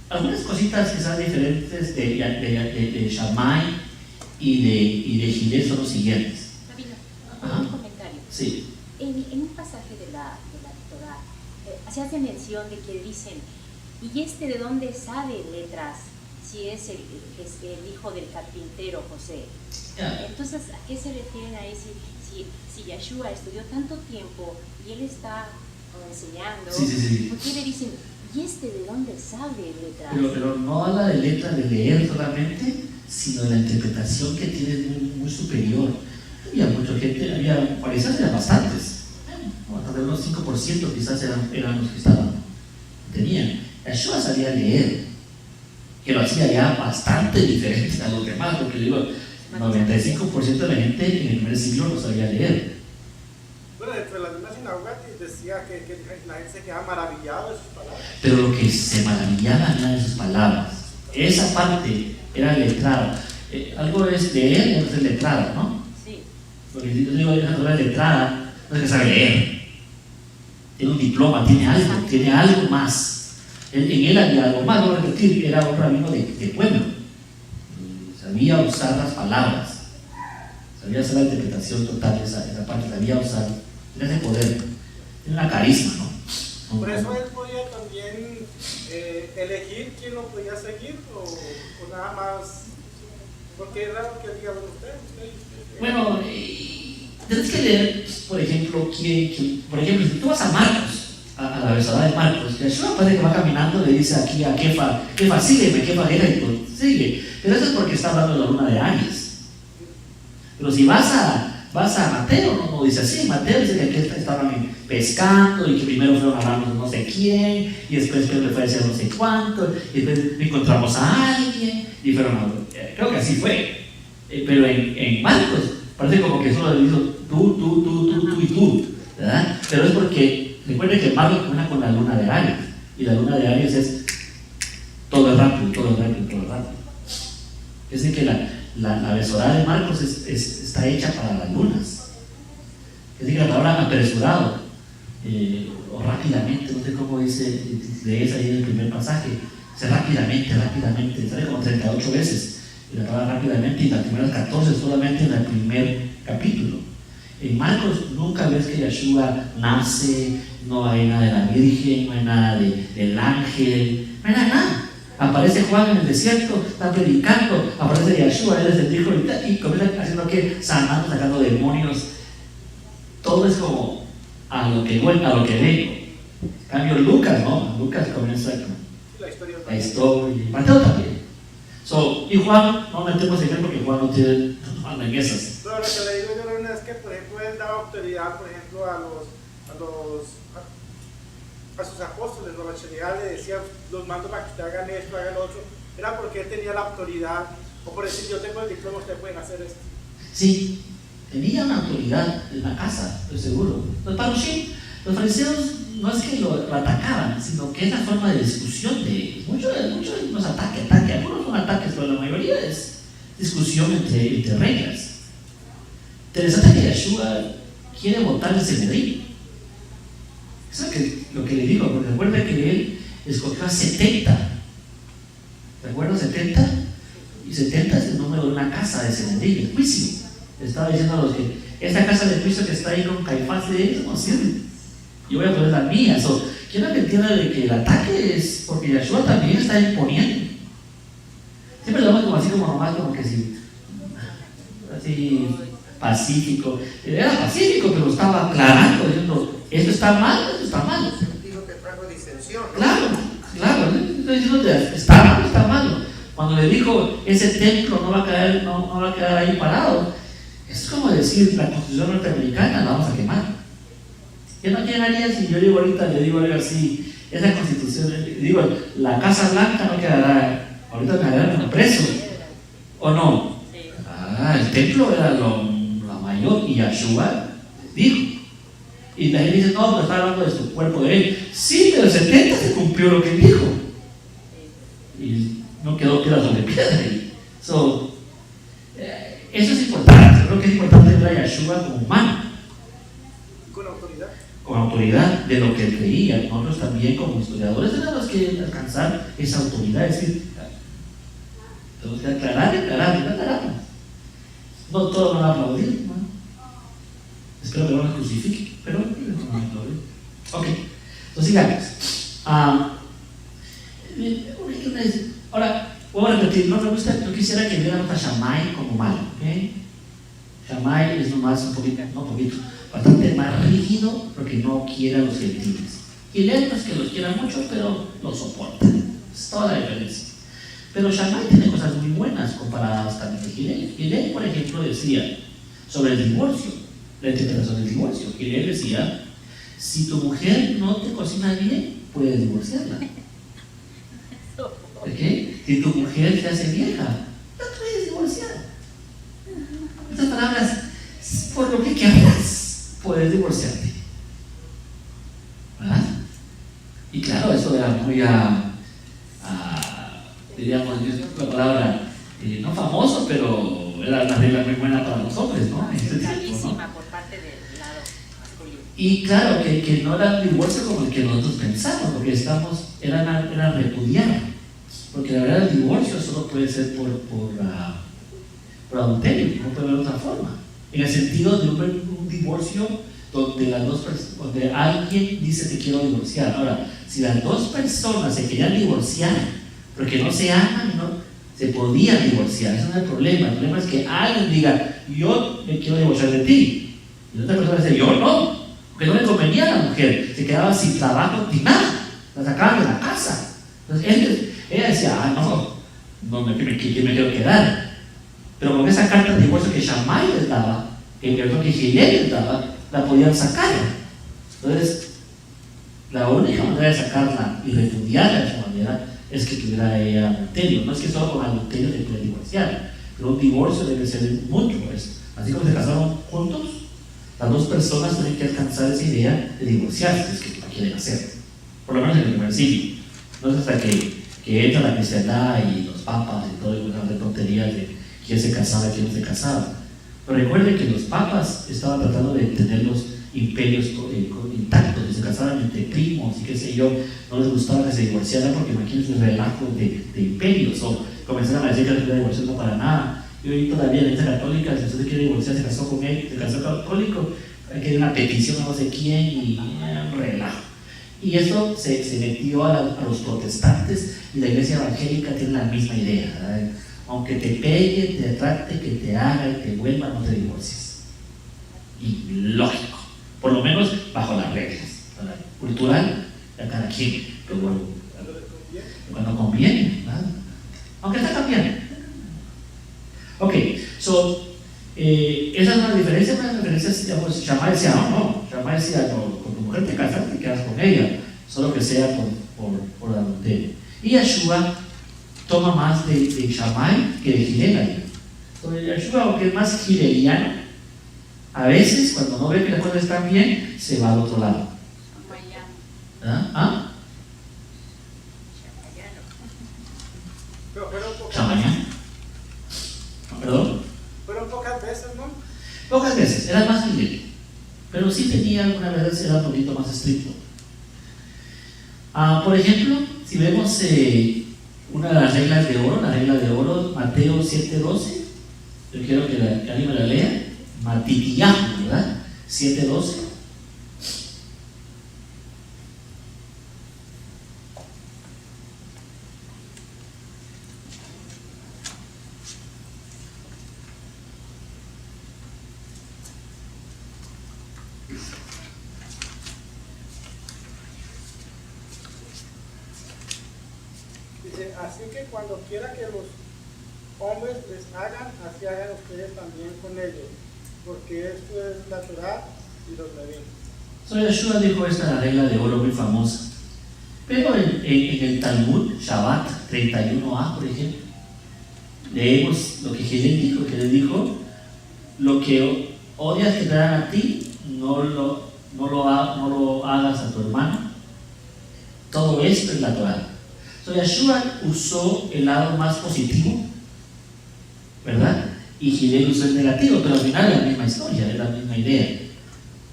Algunas cositas quizás diferentes de Shammai y de Hillel son los siguientes. Rabino, un comentario. Sí. En un pasaje de la Torah se hace mención de que dicen, ¿y este de dónde sabe letras? Si es el hijo del carpintero José. Yeah. Entonces, ¿a qué se refieren ahí? Si Yeshua estudió tanto tiempo y él está enseñando, Sí. ¿por qué le dicen, ¿y este de dónde sabe letras? Pero no habla de letra de leer solamente, sino de la interpretación que tiene muy superior. Había mucha gente, había fariseos, eran bastantes. Hasta de unos 5% quizás eran los que tenían. Yeshua sabía leer, que lo hacía ya bastante diferente a los demás, porque digo, 95% de la gente en el primer siglo no sabía leer. Bueno, dentro de las mismas sinagogas decía que la gente se quedaba maravillada de sus palabras. Pero lo que se maravillaba era de sus palabras. Esa parte era letrada. Algo es leer y algo es letrada, ¿no? Sí. Porque si yo digo una persona letrada, no es que sabe leer. Tiene un diploma, tiene algo más. En él había algo más, no voy a repetir, era un rabino de pueblo. Sabía usar las palabras, sabía hacer la interpretación total de esa parte, sabía usar, tiene ese poder, tiene una carisma, ¿no? Por eso él podía también elegir quién lo podía seguir o nada más, porque era lo que diga usted. Bueno, tienes que leer, por ejemplo, por ejemplo, si tú vas a Marcos, a la versada de Marcos, Yeshua parece que va caminando, le dice aquí a Kefa, sígueme, Kefa, sigue. Pero eso es porque está hablando de la luna de Aries. Pero si vas a Mateo, no dice así. Mateo dice que aquí estaban pescando y que primero fueron hablando de no sé quién, y después Pedro le fue a decir no sé cuánto, y después encontramos a alguien, y fueron creo que así fue. Pero en Marcos parece como que solo le dijo tú y tú, ¿verdad? Pero es porque recuerden que Marcos comienza con la luna de Aries, y la luna de Aries es todo es rápido. Es decir, que la besorada de Marcos está hecha para las lunas. Es decir, que la palabra apresurado o rápidamente, no sé cómo dice, lees ahí en el primer pasaje, dice rápidamente, sale como 38 veces, y la palabra rápidamente, y las primeras 14 solamente en el primer capítulo. En Marcos nunca ves que Yeshua nace, no hay nada de la Virgen, no hay nada del ángel, no hay nada. Aparece Juan en el desierto, está predicando, aparece Yeshua, él es el hijo y comienza haciendo que sanando, sacando demonios. Todo es como a lo que vengo. En cambio Lucas, ¿no? Lucas comienza con la historia, Mateo también. Y Juan, no metemos en él porque Juan no tiene en esas. No, lo que le digo yo es que, por ejemplo, él daba autoridad, por ejemplo, a sus apóstoles, ¿no? La Sharia le decía, los mando para que hagan esto, hagan lo otro, era porque él tenía la autoridad, o por decir, yo tengo el diploma, ustedes pueden hacer esto. Sí, tenía una autoridad en la casa, estoy seguro. Los fariseos no es que lo atacaban, sino que es la forma de discusión de ellos. Muchos nos ataque, algunos son ataques, pero la mayoría es discusión entre reglas. Interesante que Yeshua quiere votar el Sanedrín. Eso es lo que le digo, porque recuerda que él escogió a 70. ¿Te acuerdas? 70. Y 70 es el número de una casa de Sanedrín, el juicio. Estaba diciendo a los que esta casa de juicio que está ahí con Caifás de ellos no sirve. Yo voy a poner la mía. Quiero que entienda de que el ataque es porque Yeshua también está imponiendo. Siempre lo vemos como así, como nomás, como que así pacífico. Era pacífico, pero estaba aclarando, diciendo, esto está mal. Dijo que trajo disensión, ¿no? Claro. Estoy diciendo, está malo. Cuando le dijo, ese templo no va a quedar ahí parado, es como decir, la Constitución norteamericana la vamos a quemar. ¿Qué haría si yo digo ahorita, le digo algo así, esa Constitución, digo, la Casa Blanca no quedará, ahorita me quedarán preso, ¿o no? El templo era la mayor, y Yeshua dijo. Y la gente dice, no, pero está hablando de su cuerpo de él. Sí, pero el 70 se cumplió lo que él dijo. Y no quedó piedra sobre piedra. Eso es importante. Creo que es importante ver a Yeshua como humano. Con autoridad de lo que él creía. Nosotros también como historiadores tenemos que alcanzar esa autoridad. Es decir, tenemos que aclarar. No todos van a aplaudir, ¿no? Espero que no nos crucifiquen, pero no van a aplaudir. Ok, entonces sigamos. Ahora, voy a repetir, no me gusta, yo quisiera que viéramos a Shammai como malo. ¿Okay? Shammai es nomás bastante más rígido porque no quiere a los gentiles. Hillel no es que los quiera mucho, pero los soporta. Es toda la diferencia. Pero Shammai tiene cosas muy buenas comparadas también de Hillel. Hillel, por ejemplo, decía sobre el divorcio, la interpretación del divorcio. Hillel decía, si tu mujer no te cocina bien, puedes divorciarla. ¿Ok? Si tu mujer se hace vieja, no puedes divorciar. En otras palabras, por lo que quieras, puedes divorciarte. ¿Verdad? Y claro, eso era muy, diríamos, la palabra, no famoso, pero era una regla muy buena para los hombres, ¿no? Radicalísima por parte del lado masculino. Y claro, que no era un divorcio como el que nosotros pensamos, porque era repudiar. Porque la verdad el divorcio solo puede ser por adulterio, no puede haber otra forma. En el sentido de un divorcio donde alguien dice te quiero divorciar. Ahora, si las dos personas se querían divorciar porque no se aman, no, se podían divorciar. Ese no es el problema. El problema es que alguien diga yo me quiero divorciar de ti, y la otra persona dice yo no, porque no le convenía a la mujer, se quedaba sin trabajo ni nada, la sacaban de la casa. Entonces ella decía no me quiero quedar. Pero con esa carta de divorcio que Shammai les daba, que Gilel les daba, la podían sacar. Entonces, la única manera de sacarla y repudiarla de esa manera es que tuviera ella adulterio. No es que solo con adulterio se puede divorciar, pero un divorcio debe ser mutuo. Así como se casaron juntos, las dos personas tienen que alcanzar esa idea de divorciarse, es que lo quieren hacer. Por lo menos en el primer siglo. No es hasta que entra la cristiandad y los papas y todo, y de tonterías de quién se casaba y quién no se casaba. Pero recuerden que los papas estaban tratando de tener los imperios intactos, y se casaban entre primos y qué sé yo, no les gustaba que se divorciaran porque imagínense un relajo de imperios, o comenzaron a decir que la divorcio no para nada. Y hoy todavía la iglesia católica, si usted quiere divorciar, se casó con él, se casó católico, hay que ir a una petición a no sé quién y un relajo. Y eso se metió a los protestantes, y la iglesia evangélica tiene la misma idea, ¿verdad? Aunque te pegue, te trate, que te haga y te vuelva, no te divorcies. Y lógico, por lo menos bajo las reglas, ¿verdad? Cultural de cada quien, pero bueno, cuando conviene, ¿verdad? Aunque está cambiando. Ok, esa es una diferencia, digamos, Shammai decía, Shammai decía, con tu mujer te casas, te quedas con ella, solo que sea por adulterio. Y Yeshua toma más de Shammai que de Gilel. Entonces Yeshua, aunque es más gileliano, a veces cuando no ve que las cosas están bien, se va al otro lado. ¿Ah? Pero fueron pocas ¿Shamayán? ¿Perdón? Fueron pocas veces, ¿no? Pocas veces, era más gilel. Pero sí tenía algunas veces, era un poquito más estricto. Por ejemplo, si vemos una de las reglas de oro, la regla de oro, Mateo 7:12, yo quiero que alguien me la lea, Matitiyahu, ¿verdad? 7:12. Dice, así que cuando quiera que los hombres les hagan, así hagan ustedes también con ellos, porque esto es la Torá y los levíticos. Yeshua dijo esta la regla de oro muy famosa. Pero en el Talmud, Shabbat 31a, por ejemplo, leemos lo que Gilel dijo, que le dijo, lo que odias que te dan a ti, no lo hagas a tu hermano. Todo esto es la Torá. Yeshua usó el lado más positivo, ¿verdad? Y Gilel usó el negativo, pero al final es la misma historia, es la misma idea,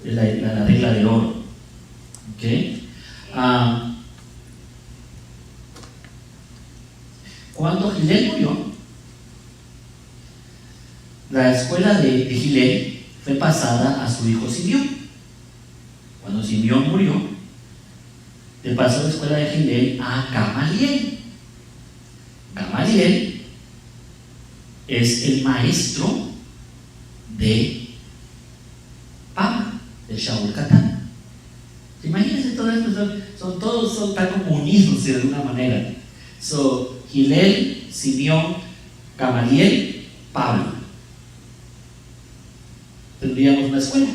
es la regla de oro. ¿Okay? Cuando Gilel murió, la escuela de Gilel fue pasada a su hijo Simeón. Cuando Simeón murió, le pasó la escuela de Gilel a Gamaliel. Gamaliel es el maestro de Pablo, de Shaul Catán. Imagínense, todo esto todos están como unidos de alguna manera. Gilel, Simeón, Gamaliel, Pablo. Tendríamos una escuela.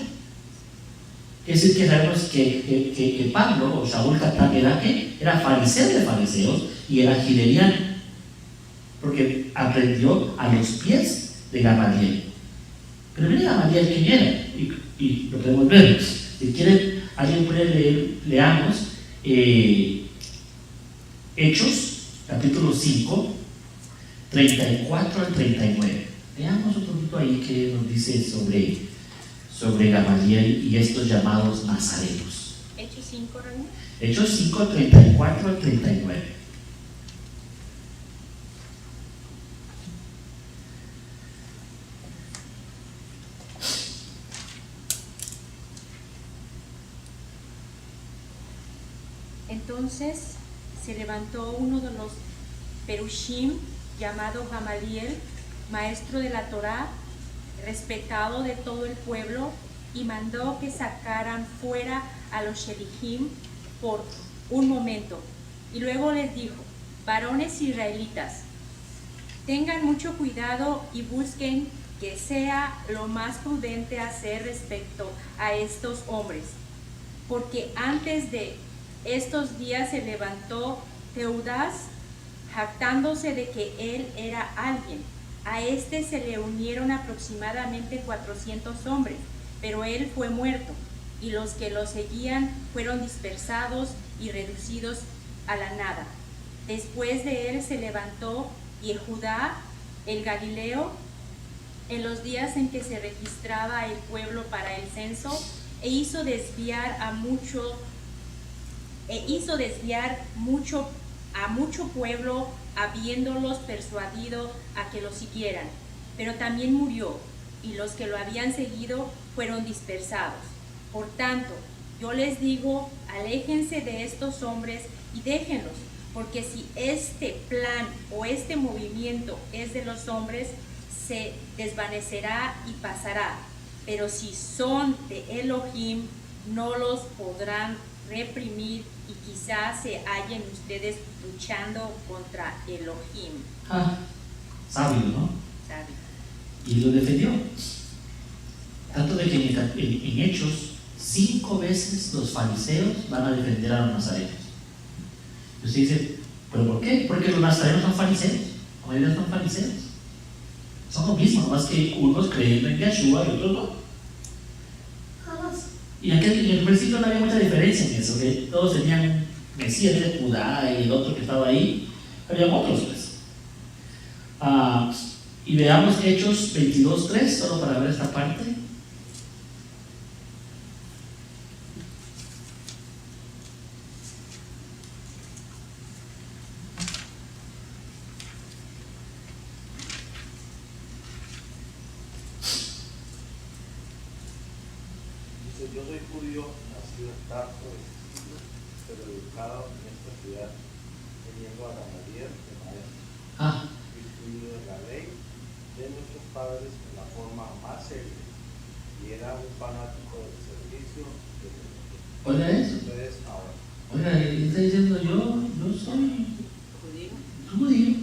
¿Ok? Es decir, que sabemos que Pablo o Saúl Catán era fariseo de fariseos y era gileliano, porque aprendió a los pies de Gamaliel. Pero mira Gamaliel quién era, y lo podemos ver. Si quieren, alguien puede leer, leamos Hechos, capítulo 5, 34 al 39. Veamos un poquito ahí que nos dice sobre Gamaliel y estos llamados nazarenos. Hechos 5, René. Hechos 5, 34 al 39. Entonces se levantó uno de los Perushim, llamado Gamaliel, maestro de la Torá, respetado de todo el pueblo, y mandó que sacaran fuera a los Shelichim por un momento. Y luego les dijo: varones israelitas, tengan mucho cuidado y busquen que sea lo más prudente hacer respecto a estos hombres, porque antes de estos días se levantó Teudas, jactándose de que él era alguien. A este se le unieron aproximadamente 400 hombres, pero él fue muerto, y los que lo seguían fueron dispersados y reducidos a la nada. Después de él se levantó Yehudá, el Galileo, en los días en que se registraba el pueblo para el censo, e hizo desviar a mucho pueblo, habiéndolos persuadido a que lo siguieran. Pero también murió, y los que lo habían seguido fueron dispersados. Por tanto, yo les digo, aléjense de estos hombres y déjenlos, porque si este plan o este movimiento es de los hombres, se desvanecerá y pasará. Pero si son de Elohim, no los podrán reprimir, y quizás se hallen ustedes luchando contra Elohim. Sabio, ¿no? Sabio. Y lo defendió. Tanto de que en Hechos 5 veces los fariseos van a defender a los nazarenos. Usted dice, ¿pero por qué? Porque los nazarenos son fariseos. La mayoría son fariseos. Son lo mismo, más que unos creyendo en Yeshua y otros no. Y en el principio no había mucha diferencia en eso, que todos tenían un Mesías de Judá y el otro que estaba ahí, había otros pues. Y veamos Hechos 22:3, solo para ver esta parte. Yo soy judío, nacido en Tarso, pero educado en esta ciudad, teniendo a Gamaliel de maestro, instruido en la ley de nuestros padres en la forma más seria, y era un fanático del servicio de Dios. Oiga eso. Ustedes ahora. Oiga, está diciendo yo soy judío.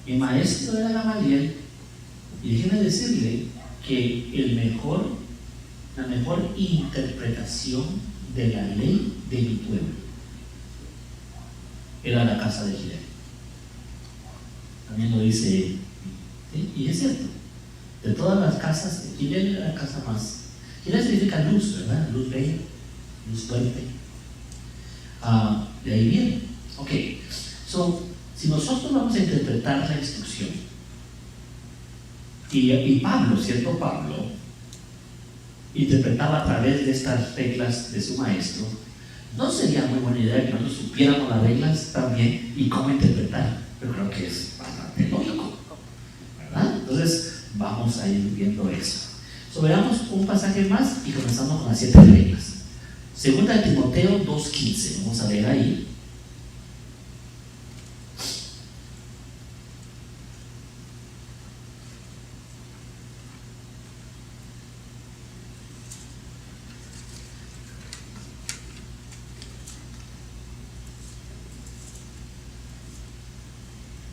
Mi maestro era Gamaliel, y déjenme decirle que la mejor interpretación de la ley de mi pueblo era la casa de Gilel. También lo dice, ¿sí? Y es cierto, de todas las casas, Gilel era la casa más. Gilel significa luz, ¿verdad? Luz bella, luz fuerte. De ahí viene. Ok, si nosotros vamos a interpretar la instrucción, y Pablo, ¿cierto? Pablo interpretaba a través de estas reglas de su maestro, no sería muy buena idea que nosotros supiéramos las reglas también y cómo interpretar. Yo creo que es bastante lógico, ¿verdad? Entonces vamos a ir viendo eso. Veamos un pasaje más y comenzamos con las 7 reglas. Segunda de Timoteo 2:15, vamos a leer ahí.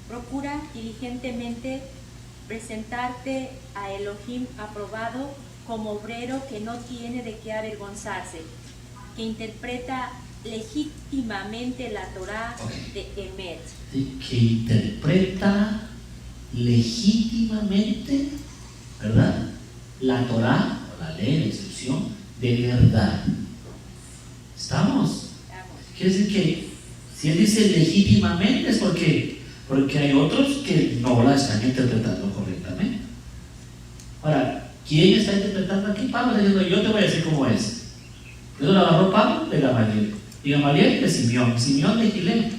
Procura diligentemente presentarte a Elohim aprobado, como obrero que no tiene de qué avergonzarse, que interpreta legítimamente la Torá de Emet. ¿Sí? Que interpreta legítimamente, ¿verdad?, la Torá, o la ley, la instrucción de verdad. ¿Estamos? Quiere decir que si él dice legítimamente es porque hay otros que no la están interpretando correctamente. Ahora, ¿quién está interpretando aquí? Pablo está diciendo, yo te voy a decir cómo es. Eso lo agarró Pablo de Gamaliel. Y Gamaliel de Simeón. Simeón de Gilel.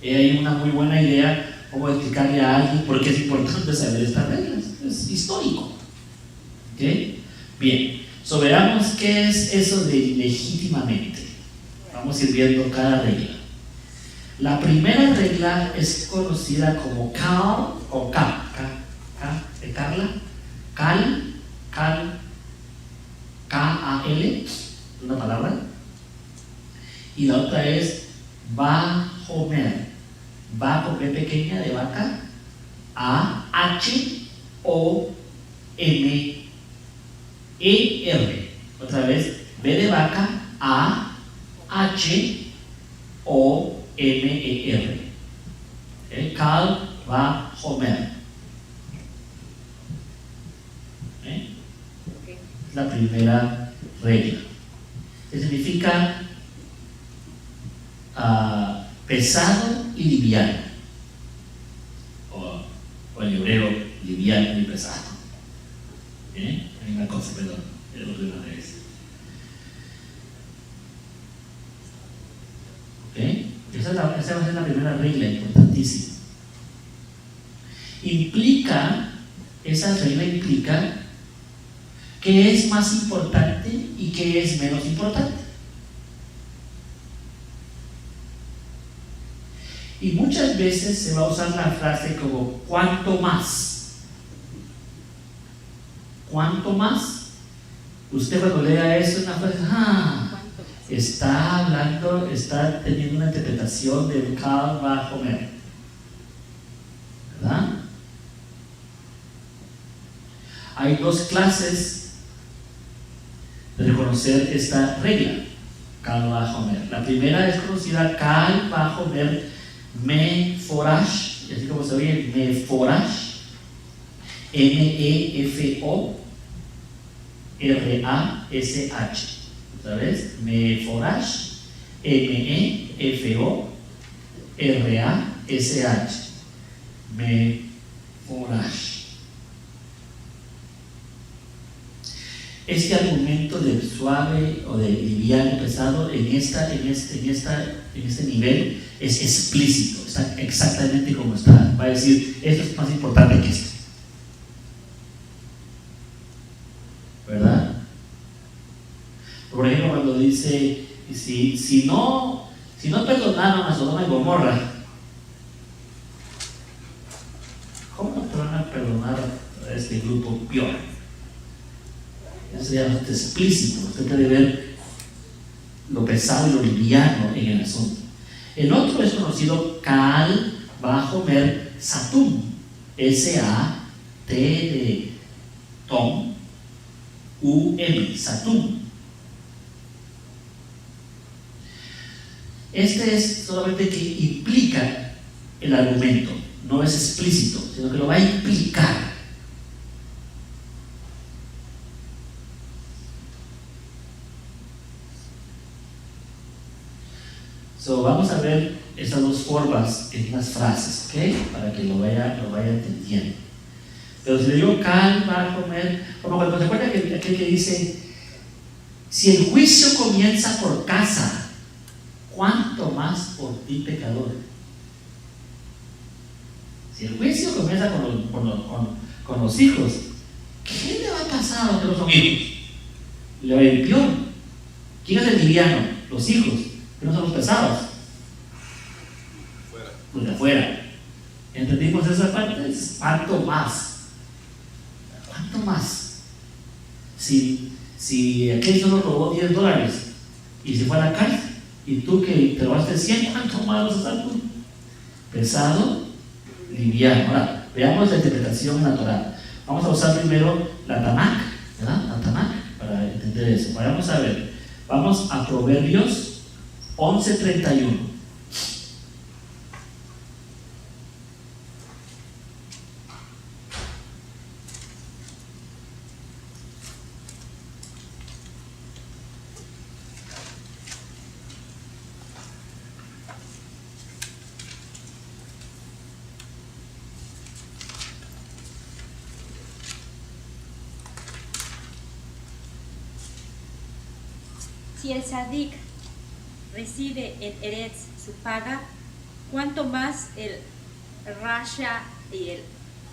Hay una muy buena idea cómo explicarle a alguien por qué es importante saber estas reglas. Es histórico. ¿Okay? Bien. Veamos qué es eso de legítimamente. Vamos a ir viendo cada regla. La primera regla es conocida como Cal o K de Carla, Cal, K-A-L, una palabra, y la otra es Vahomer, va con B pequeña de vaca, A-H-O-M-E-R, otra vez, B de vaca, A-H-O-M-E-R, Cal, Vahomer. La primera regla, que significa pesado y liviano, o en hebreo liviano y pesado. Hay una cosa, perdón, es lo que una vez. Esa va a ser la primera regla importantísima. Esa regla implica qué es más importante y qué es menos importante. Y muchas veces se va a usar la frase como ¿cuánto más? ¿Cuánto más? Usted cuando lea eso en una frase, está teniendo una interpretación del Cal Vahomer, ¿verdad? Hay dos clases de reconocer esta regla, Cal Vahomer. La primera es conocida Cal Vahomer Meforash, y así como se oye, Meforash, M-E-F-O-R-A-S-H. Otra vez, Meforash, M-E-F-O-R-A-S-H. Meforash. Este argumento de suave o de liviano pesado en este nivel es explícito, está exactamente como está. Va a decir, esto es más importante que esto, ¿verdad? Por ejemplo, cuando dice, si no perdonaron a Sodoma y Gomorra, ¿cómo no te van a perdonar a este grupo peor? Eso sería bastante explícito. Usted puede ver lo pesado y lo liviano en el asunto. El otro es conocido Cal Vahomer Satum, S-A-T de Tom, U-M, Satum. Este es solamente que implica el argumento, no es explícito, sino que lo va a implicar. Vamos a ver estas dos formas en las frases, ¿ok? Para que lo vaya entendiendo. Pero si le digo Cal Vahomer, como cuando se acuerda que aquel que dice, si el juicio comienza por casa, ¿cuánto más por ti, pecador? Si el juicio comienza con los hijos, ¿qué le va a pasar a los que no son hijos? Le va a ir peor. ¿Quién es el liviano? Los hijos, que no son los pesados. Los de afuera. ¿Entendimos esa parte? ¿Cuánto más? ¿Cuánto más? Si aquel solo robó $10 y se fue a la cárcel, y tú que te robaste 100, ¿cuánto más vas a estar tú? Pesado, liviano. Ahora, veamos la interpretación natural. Vamos a usar primero la Tanakh, ¿verdad? La Tanakh, para entender eso. Vamos a ver. Vamos a Proverbios 11:31. Si el Sadik recibe en Eretz su paga, ¿cuánto más el Rasha y el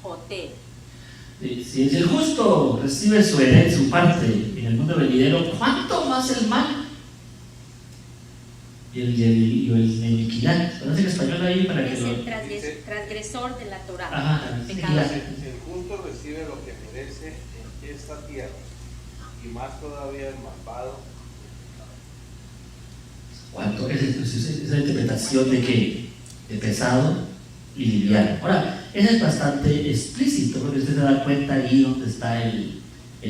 Joté? Si el justo recibe su herencia, su parte en el mundo venidero, ¿cuánto más el mal? Y el iniquidad. ¿Conoce el español ahí para que Es lo... el transgresor de la Torah. Ajá, Pecador. Si el justo recibe lo que merece en esta tierra, y más todavía el malvado. ¿Cuánto? Esa interpretación de que de pesado y liviano. Ahora, eso es bastante explícito, porque usted se da cuenta ahí donde está el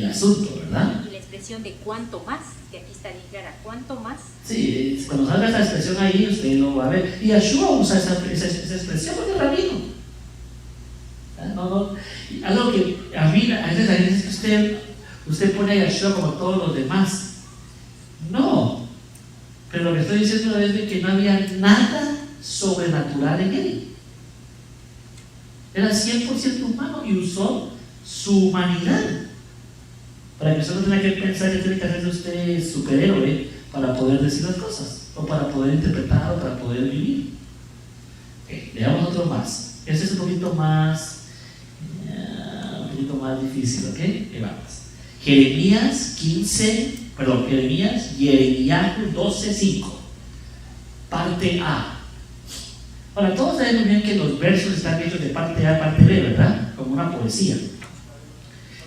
asunto, ¿verdad? Y la expresión de cuánto más, que aquí está bien clara, cuánto más. Sí, cuando salga esa expresión ahí, usted lo va a ver. Y Yeshua usa esa expresión porque es rabino. No, algo que a veces usted pone a Yeshua como todos los demás. No, pero lo que estoy diciendo es de que no había nada sobrenatural en él. Era 100% humano y usó su humanidad para que usted no tenga que pensar que tiene que hacerse usted superhéroe para poder decir las cosas, o para poder interpretar, o para poder vivir. Leamos otro más. Este es un poquito más difícil, ¿ok? Vamos. Jeremías 12:5, parte A. Ahora, todos sabemos bien que los versos están hechos de parte A a parte B, ¿verdad? Como una poesía.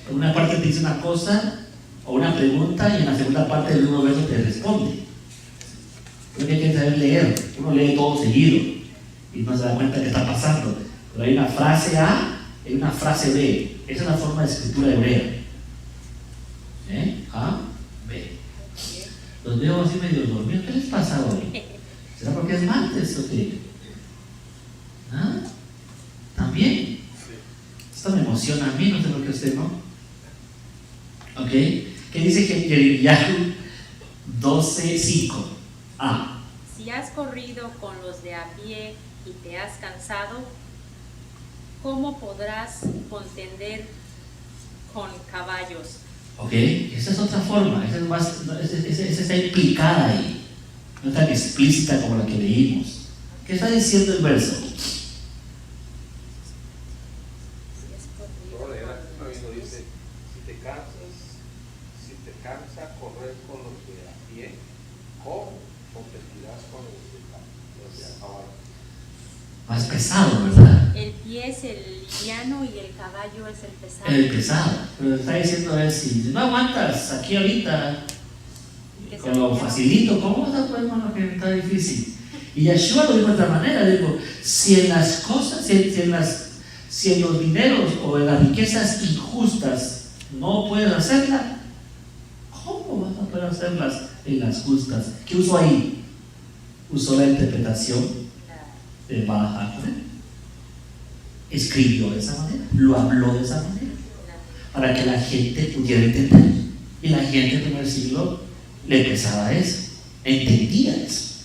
En una parte te dice una cosa o una pregunta, y en la segunda parte del mismo verso te responde. Lo que hay que saber leer. Uno lee todo seguido y no se da cuenta de qué está pasando. Pero hay una frase A y una frase B. Esa es la forma de escritura hebrea. A, B. Los veo así medio dormidos. ¿Qué les pasa hoy? ¿Será porque es martes o qué? ¿Ah? ¿También? Esto me emociona a mí, no sé por qué usted no. ¿Ok? ¿Qué dice Jeremías 12:5? A. Si has corrido con los de a pie y te has cansado, ¿cómo podrás contender con caballos? ¿Ok? Esa es otra forma, esa está implicada ahí, no tan explícita como la que leímos. ¿Qué está diciendo el verso? Dice, si te cansa correr con los de a pie, ¿cómo competirás con los de a caballo? Más pesado, ¿verdad? El pie es el liviano y el caballo es el pesado. El pesado, pero está diciendo a ver si no aguantas aquí ahorita con lo facilito, ¿cómo vas a poder con lo que está difícil? Y Yeshua lo dijo de otra manera, digo, si en las cosas, si en los dineros o en las riquezas injustas no puedes hacerlas, ¿cómo vas a poder hacerlas en las justas? ¿Qué usó ahí? Usó la interpretación de Baal. Escribió de esa manera, lo habló de esa manera, para que la gente pudiera entender. Y la gente del primer siglo le pesaba eso, entendía eso,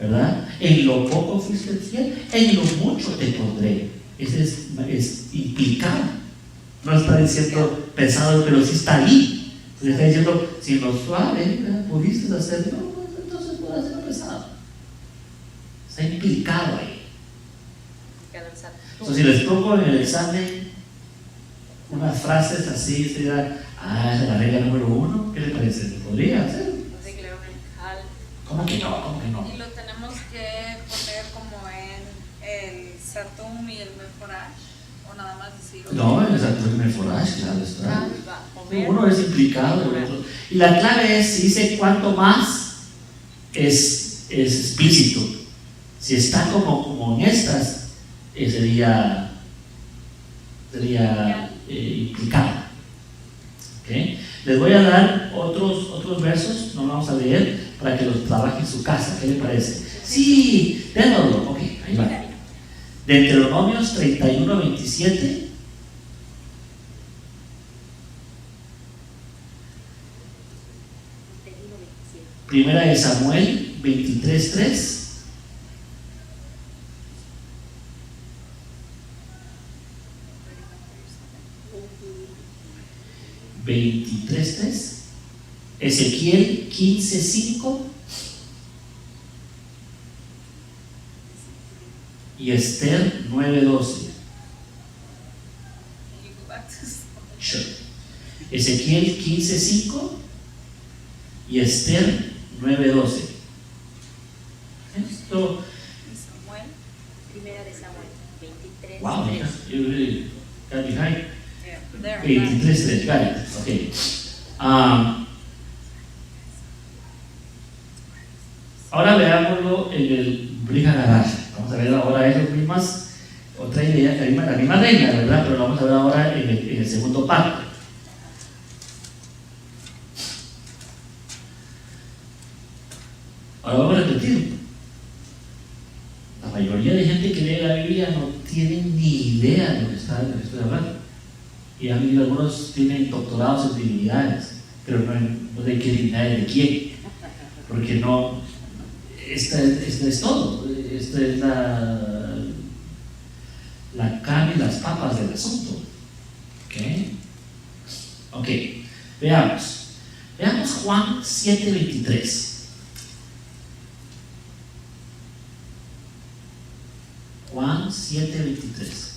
¿verdad? En lo poco fuiste fiel, en lo mucho te pondré. Ese es implicado. No está diciendo pesado, pero sí está ahí. Le está diciendo, si lo suave pudiste hacerlo, entonces puedes hacerlo pesado. Está implicado ahí. Entonces, si les pongo en el examen unas frases así, se dirá, esa es la regla número 1, ¿qué le parece? ¿Podría hacer? ¿Cómo que no? ¿Cómo que no? Y lo tenemos que poner como en el Satum y el Meforash, o nada más decirlo. No, en el Satum y el Meforash, claro está. Uno es implicado, el otro. Y la clave es, si dice cuánto más, es explícito. Si está como en estas, sería implicada. ¿Okay? Les voy a dar otros versos, no vamos a leer, para que los trabaje en su casa. ¿Qué le parece? Sí, démoslo. Ok, ahí va. Deuteronomios 31, 27. Primera de Samuel 23, 3. Ezequiel 15, 5 y Esther 9, 12. Sure. Ezequiel 15, 5 y Esther 9, 12. Esto. Primera de Samuel 23. Wow, you really got behind. Yeah, there. 23, 3, got it. Okay. Ahora veámoslo en el Brit Hadash. Vamos a ver ahora esas mismas, otra idea, la misma regla, ¿verdad? Pero lo vamos a ver ahora en el segundo pacto. Ahora vamos a repetir. La mayoría de gente que lee la Biblia no tiene ni idea de lo que estoy hablando. Y algunos tienen doctorados en divinidades, pero no de qué divinidades de quién, porque no. Esta es todo. Esta es la carne y las papas del asunto. Ok. Veamos Juan 7:23. Juan 7:23.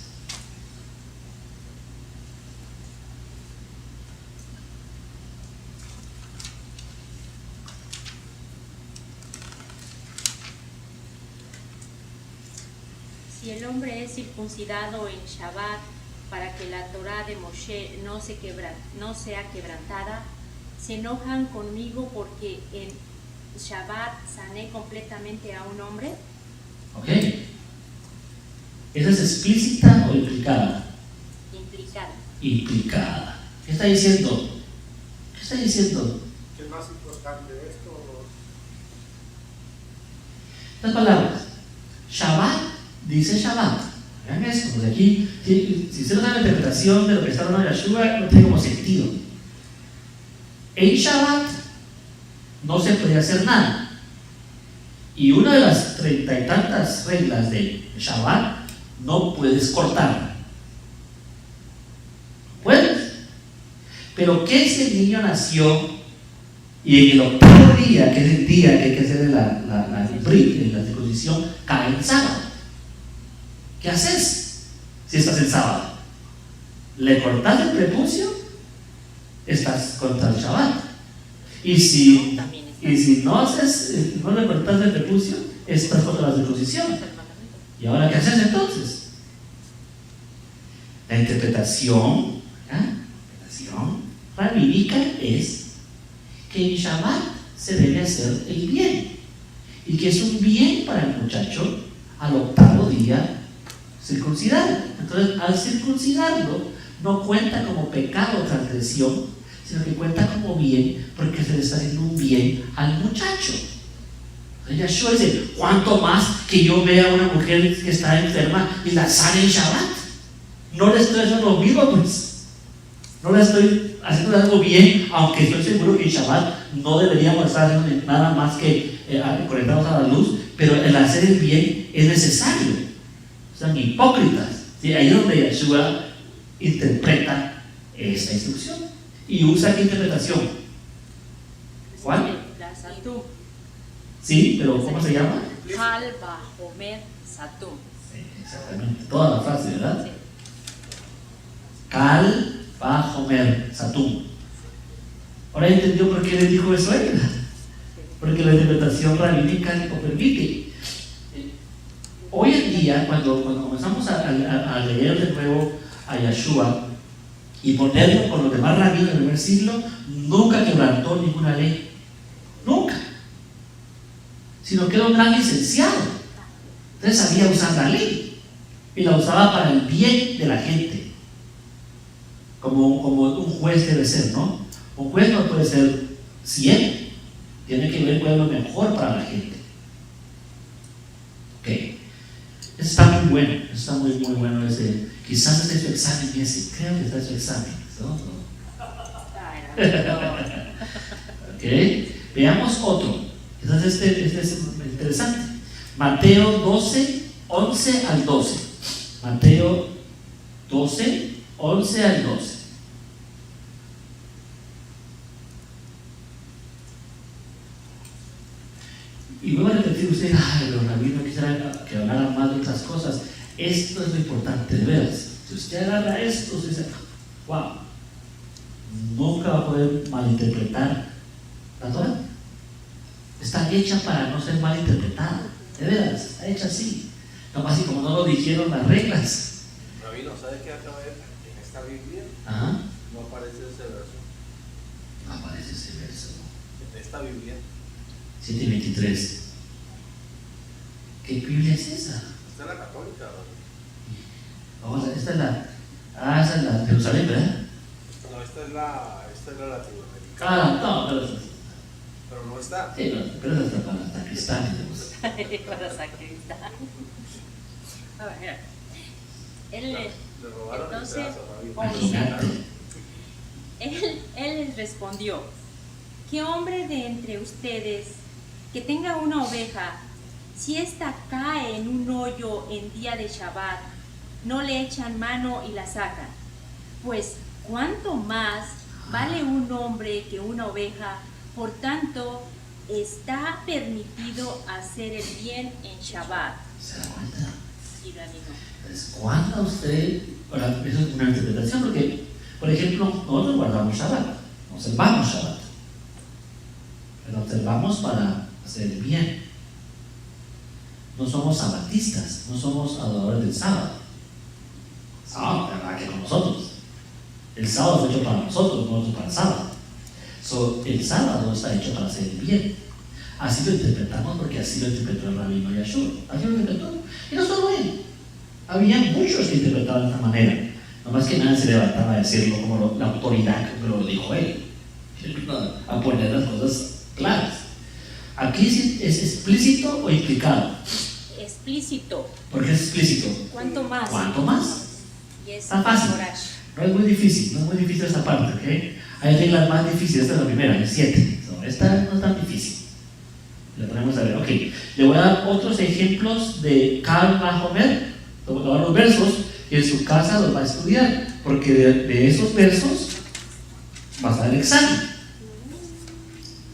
Si el hombre es circuncidado en Shabbat para que la Torá de Moshe no sea quebrantada, se enojan conmigo porque en Shabbat sané completamente a un hombre. Ok. ¿Esa es explícita o implicada? Implicada. Implicada. ¿Qué está diciendo? ¿Qué está diciendo? ¿Qué es más importante esto? Las palabras. Shabbat dice Shabbat. Vean esto, porque aquí, si se da la interpretación de lo que está hablando Yeshua, no tiene como sentido. En Shabbat no se puede hacer nada. Y una de las 30 y tantas reglas de Shabbat, no puedes cortar. Puedes. Pero ¿qué si el niño nació y en el octavo día, que es el día que hay que hacer la circuncisión, cae en sábado? ¿Qué haces si estás en sábado? ¿Le cortas el prepucio? Estás contra el Shabbat. Y si no le cortas el prepucio, estás contra la circuncisión. ¿Y ahora qué haces entonces? La interpretación rabínica es que en Shabbat se debe hacer el bien y que es un bien para el muchacho al octavo día circuncidar. Entonces, al circuncidarlo, no cuenta como pecado o transgresión, sino que cuenta como bien porque se le está haciendo un bien al muchacho. Yeshua dice: ¿cuánto más que yo vea a una mujer que está enferma y la sane en Shabbat? No le estoy haciendo lo mismo, pues. No le estoy haciendo algo bien, aunque estoy seguro que en Shabbat no deberíamos estar haciendo nada más que conectarnos a la luz, pero el hacer el bien es necesario. Son hipócritas. ¿Sí? Ahí es donde Yeshua interpreta esta instrucción. ¿Y usa qué interpretación? ¿Cuál? La Satum. Sí, pero ¿cómo se llama? Kal Vahomer Satum. Sí, exactamente, toda la frase, ¿verdad? Sí. Kal Vahomer Satum. Ahora entendió por qué le dijo eso a él. Porque la interpretación rabínica lo permite. Hoy en día, cuando comenzamos a leer de nuevo a Yeshua y ponerlo con los demás rabinos del primer siglo, nunca quebrantó ninguna ley. Nunca. Sino que era un gran licenciado. Entonces sabía usar la ley y la usaba para el bien de la gente. como un juez debe ser, ¿no? Un juez no puede ser 100, tiene que ver cuál es lo mejor para la gente. Ok, eso está muy bueno, está muy bueno ese. Quizás este es su examen ese, creo que está en su examen, ¿no? Ok, veamos otro. Entonces este es interesante. Mateo 12, 11 al 12. Mateo 12, 11 al 12. Y vuelvo a repetir, usted, pero rabino, quisiera que hablara más de otras cosas. Esto es lo importante de veras. Si usted agarra esto, usted dice, wow, nunca va a poder malinterpretar la Torah. Está hecha para no ser malinterpretada, de veras, está hecha así. Nomás así como no lo dijeron las reglas. Rabino, ¿sabes qué acaba de ver? En esta Biblia Ajá. no aparece ese verso. No aparece ese verso. En esta Biblia. 7:23. ¿Qué Biblia es esa? Esta es la católica, ¿no? Vamos a, esta es la. Esa es la de Jerusalén, ¿verdad? No, esta es la latinoamericana. No, pero no está. Sí, pero esa está para sacristán. Para sacristán. A ver, Le robaron entonces, el pedazo, Rabino. Imagínate. él les respondió: ¿qué hombre de entre ustedes que tenga una oveja, si ésta cae en un hoyo en día de Shabbat, no le echan mano y la sacan? Pues cuánto más vale un hombre que una oveja. Por tanto, está permitido hacer el bien en Shabbat. ¿Se da cuenta? Sí, rabino. Entonces, ¿cuándo usted? Ahora, eso es una interpretación, porque, por ejemplo, nosotros guardamos Shabbat, observamos Shabbat, pero observamos para hacer el bien. No somos sabatistas, no somos adoradores del sábado. ¿Verdad que con nosotros? El sábado fue hecho para nosotros, no para el sábado. El sábado está hecho para hacer el bien. Así lo interpretamos porque así lo interpretó el rabino Yahshua. Así lo interpretó. Y no solo él. Había muchos que interpretaban de esta manera. Nomás que nadie se levantaba a decirlo como la autoridad que lo dijo él. A poner las cosas claras. Aquí es explícito o implicado. Explícito. ¿Por qué es explícito? ¿Cuánto más? ¿Cuánto más? Y es Está fácil. No es muy difícil, esta parte, ¿ok? Hay reglas más difíciles, esta es la primera, el 7. Esta no es tan difícil. La ponemos a ver, ok. Le voy a dar otros ejemplos de Karl Mahomet. Le voy a dar los versos y en su casa los va a estudiar, porque de esos versos va a dar el examen.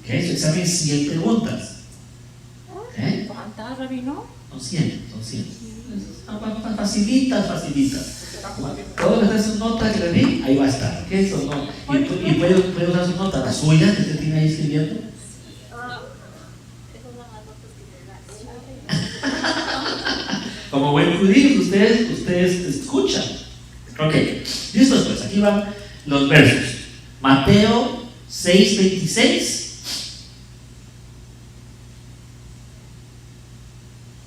¿Ok? Su examen es 100 preguntas. ¿Ok? ¿Cuántas, rabino? Son 100. Facilitas. Todo lo que está en su nota que le di, ahí va a estar. ¿Ok? Y puede usar su nota, la suya que usted tiene ahí escribiendo. Como buen judío, ustedes escuchan. Ok, listos pues, aquí van los versos. Mateo 6:26.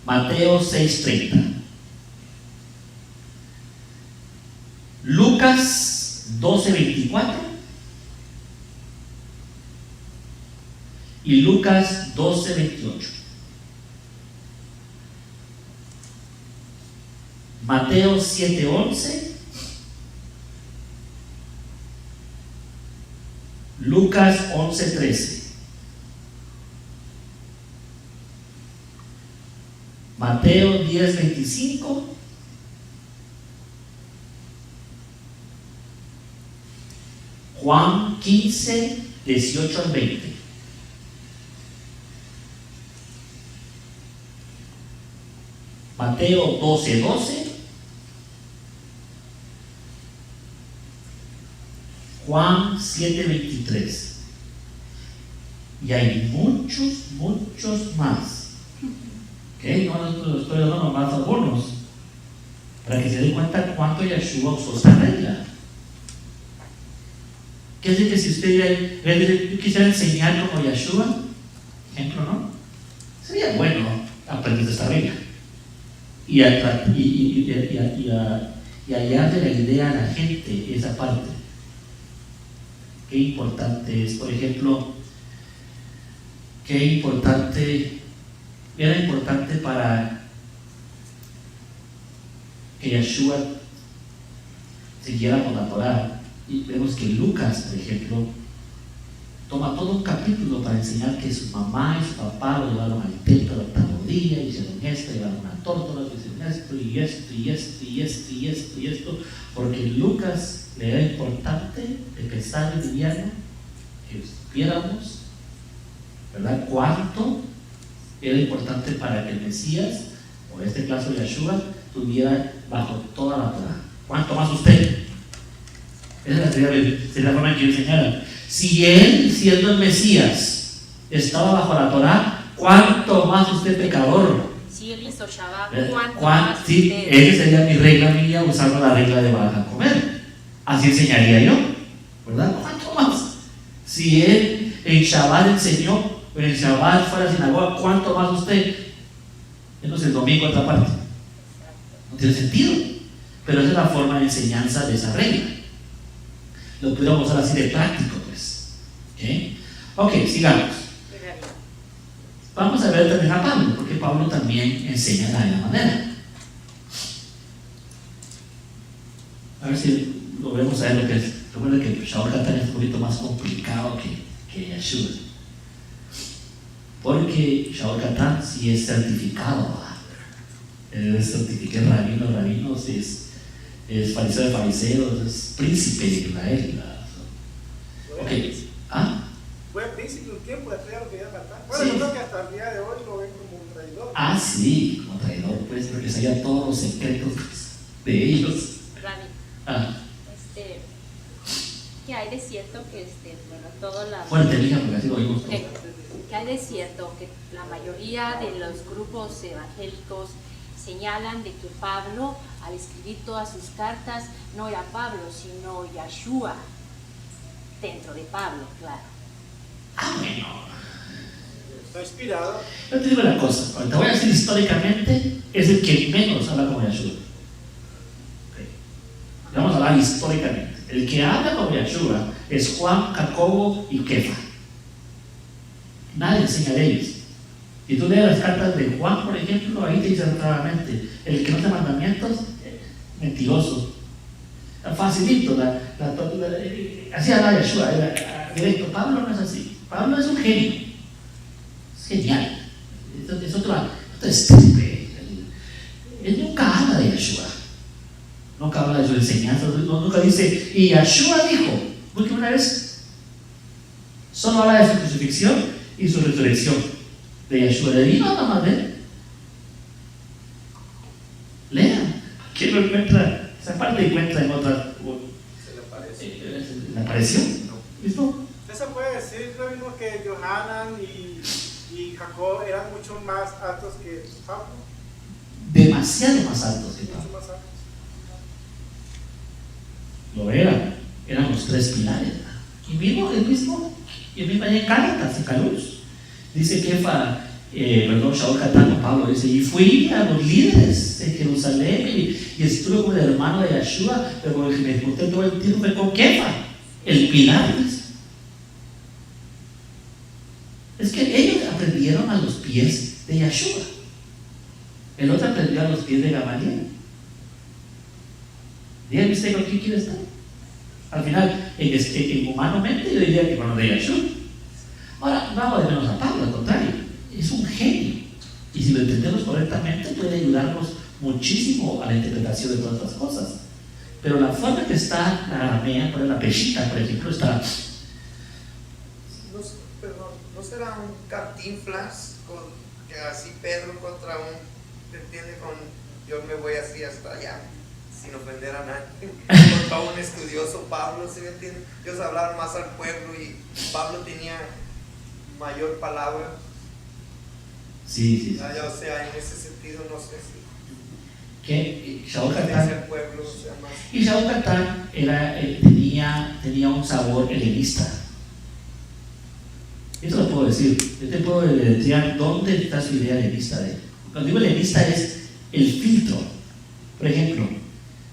Mateo 6:30. Lucas 12:24. Y Lucas 12:28. Mateo 7:11. Lucas 11:13. Mateo 10:25. Juan 15:18 al 20. Mateo 12:12. Juan 7:23. Y hay muchos más. ¿Ok? No los estoy dando nomás algunos. Para que se den cuenta cuánto Yahshua usó esta regla. ¿Qué es que si usted quisiera enseñar como Yahshua? Ejemplo, ¿no? Sería bueno aprender esta regla. Y hallarle la idea a la gente, esa parte. qué importante es. Por ejemplo, era importante para que Yeshua siguiera con la Torah. Y vemos que Lucas, por ejemplo, toma todo un capítulo para enseñar que su mamá y su papá lo llevaron al templo el octavo día, hicieron esto, llevaron una tórtola, hicieron esto, y esto, y esto, y esto, y esto, y esto, porque Lucas le era importante empezar el liviano, que viéramos, ¿verdad? Cuánto era importante para que el Mesías, o este caso Yeshua, tuviera bajo toda la Torah. ¿Cuánto más usted? Esa sería la forma en que yo enseñara. Si él, siendo el Mesías, estaba bajo la Torah, ¿cuánto más usted, pecador? Si él hizo Shabbat, ¿cuánto más sí, usted? esa sería mi regla mía, usando la regla de baja a comer. Así enseñaría yo, ¿verdad? ¿Cuánto más? Si él en Shabbat enseñó, o en Shabbat fue a la sinagoga, ¿cuánto más usted? Menos el domingo otra parte. No tiene sentido. Pero esa es la forma de enseñanza de esa regla. Lo pudiéramos usar así de práctico, pues. Ok, sigamos. Vamos a ver también a Pablo, porque Pablo también enseña de la misma manera. A ver si lo vemos a ver lo que es. Recuerda que Shaul Hatán es un poquito más complicado que Yeshua. Porque Shaul Hatán sí es certificado. Es certificado rabino, es fariseo de fariseos, es príncipe de Israel. Okay. ¿Ah? Fue príncipe un tiempo, después ya lo quería matar. Bueno, yo creo que hasta el día de hoy lo ven como un traidor. Ah, sí, como traidor, pues, porque sabía todos los secretos de ellos. Rabbi, ¿qué hay de cierto que toda la... Fuerte, mija, porque así lo oímos todos. ¿Qué hay de cierto que la mayoría de los grupos evangélicos señalan de que Pablo, al escribir todas sus cartas, no era Pablo, sino Yeshua, dentro de Pablo, claro? Ah, bueno. Está inspirado. Yo te digo una cosa, ahorita voy a decir históricamente, es el que menos habla como Yeshua. Okay. Vamos a hablar históricamente. El que habla como Yeshua es Juan, Jacobo y Kefa. Nadie enseña de ellos. Si tú lees las cartas de Juan, por ejemplo, ahí te dice claramente, el que no hace mandamientos, mentiroso. Facilito, así habla Yeshua, directo. Pablo no es así. Pablo es un genio. Es genial. Es otro estirpe. Él nunca habla de Yeshua. Nunca habla de su enseñanza. Nunca dice, y Yeshua dijo, última vez, solo habla de su crucifixión y su resurrección. De Yeshua, de ahí no habla más de él. Lean. ¿Quién lo encuentra? Esa parte encuentra en otra. Se le parece. ¿Le apareció? ¿Listo? Usted se puede decir lo mismo que Johanan y Jacob eran mucho más altos que Pablo. Demasiado más altos que Pablo. Mucho más altos. Lo eran los tres pilares. Y el mismo allá en Gálatas, en Calus. Dice Kefa, Shaul Hatán o Pablo, dice, y fui a los líderes de Jerusalén y estuve con el hermano de Yeshua, pero el que me junté todo el tiempo fue con Kefa, el pilar. Es que ellos aprendieron a los pies de Yeshua. El otro aprendió a los pies de Gamaliel. Dígame usted con quién quiere estar. Al final, humanamente yo diría que con los de Yeshua. Ahora, no hago de menos a Pablo, al contrario, es un genio. Y si lo entendemos correctamente, puede ayudarnos muchísimo a la interpretación de todas las cosas. Pero la forma que está la aramea, la peshita, por ejemplo, está. ¿No será un Cantinflas que así Pedro contra un, ¿te entiende? Con yo me voy así hasta allá, sin ofender a nadie, contra un estudioso Pablo, ¿sí me entiende? Ellos hablaban más al pueblo y Pablo tenía mayor palabra. Sí. O sea, en ese sentido, no sé si. Que Shaul Hatán. Pueblo, o sea, más. Y Shaul Hatán tenía un sabor helenista. Eso lo puedo decir. Yo te puedo deletrear dónde está su idea helenista de él. Cuando digo helenista es el filtro. Por ejemplo,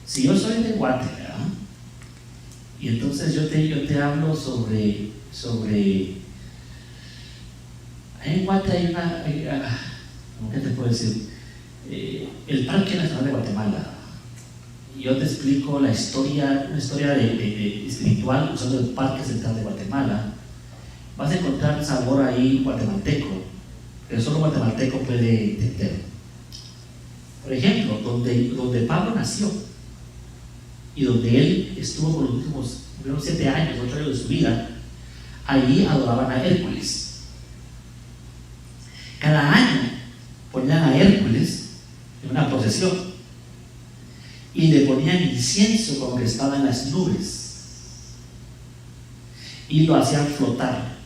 si yo soy de Guatemala Y entonces yo te hablo sobre en Guate hay una, ¿qué te puedo decir? El Parque Nacional de Guatemala. Y yo te explico una historia espiritual usando el Parque Central de Guatemala. Vas a encontrar sabor ahí guatemalteco, que solo guatemalteco puede entender. Por ejemplo, donde Pablo nació y donde él estuvo por los últimos 7 años, 8 años de su vida, allí adoraban a Hércules. Cada año ponían a Hércules en una procesión y le ponían incienso como que estaba en las nubes y lo hacían flotar.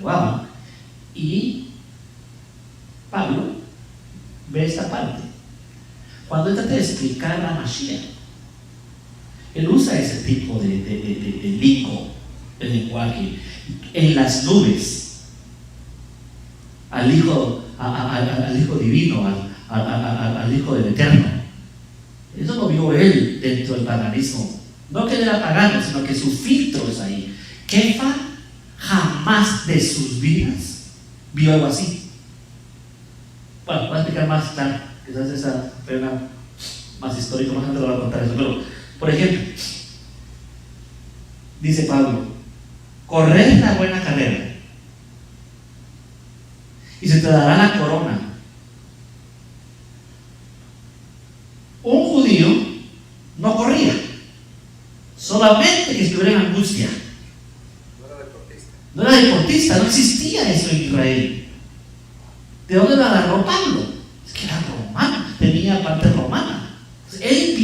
Wow. Y Pablo ve esta parte. Cuando él trata de explicar a Mashiach, él usa ese tipo de lingo, de lenguaje, en las nubes, al Hijo divino, al Hijo del Eterno. Eso lo vio él dentro del paganismo. No que él era pagano, sino que su filtro es ahí. Kefa jamás de sus vidas vio algo así. Bueno, voy a explicar más tarde, quizás esa fue una más histórica, más antes lo voy a contar eso. Pero, por ejemplo, dice Pablo: corred la buena carrera y se te dará la corona. Un judío no corría, solamente que estuviera en angustia. No era deportista, no existía eso en Israel. ¿De dónde la agarró Pablo? Es que era romano, tenía parte romana. Él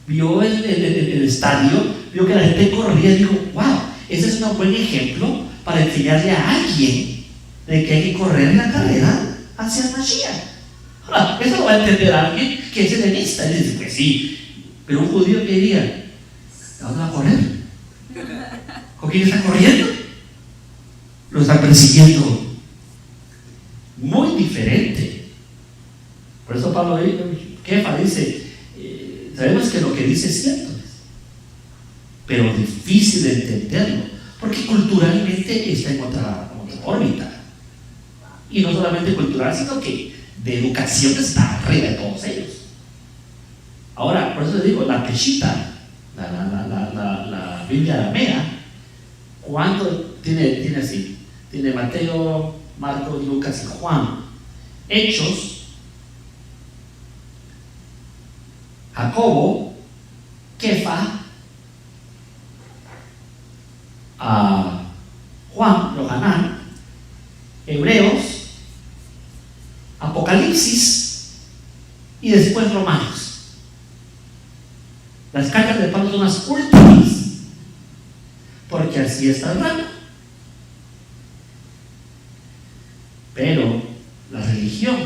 vio el estadio, vio que la gente corría y dijo: wow, ese es un buen ejemplo para enseñarle a alguien de que hay que correr la carrera hacia Mashiach. Ahora, eso lo va a entender alguien que es helenista. Él dice: pues sí, pero un judío que diría: ¿a dónde va a correr? ¿Con quién está corriendo? Lo está persiguiendo. Muy diferente. Por eso Pablo Kefa dice: sabemos que lo que dice es cierto, pero difícil de entenderlo, porque culturalmente está en otra órbita. Y no solamente cultural, sino que de educación está arriba de todos ellos. Ahora, por eso les digo, la Peshita, la Biblia aramea, ¿cuánto tiene así? Tiene Mateo, Marcos, Lucas y Juan. Hechos, Jacobo, Kefa, Juan, Yohanan, Hebreos, Apocalipsis y después Romanos. Las cartas de Pablo son las últimas, porque así está el raro. Pero la religión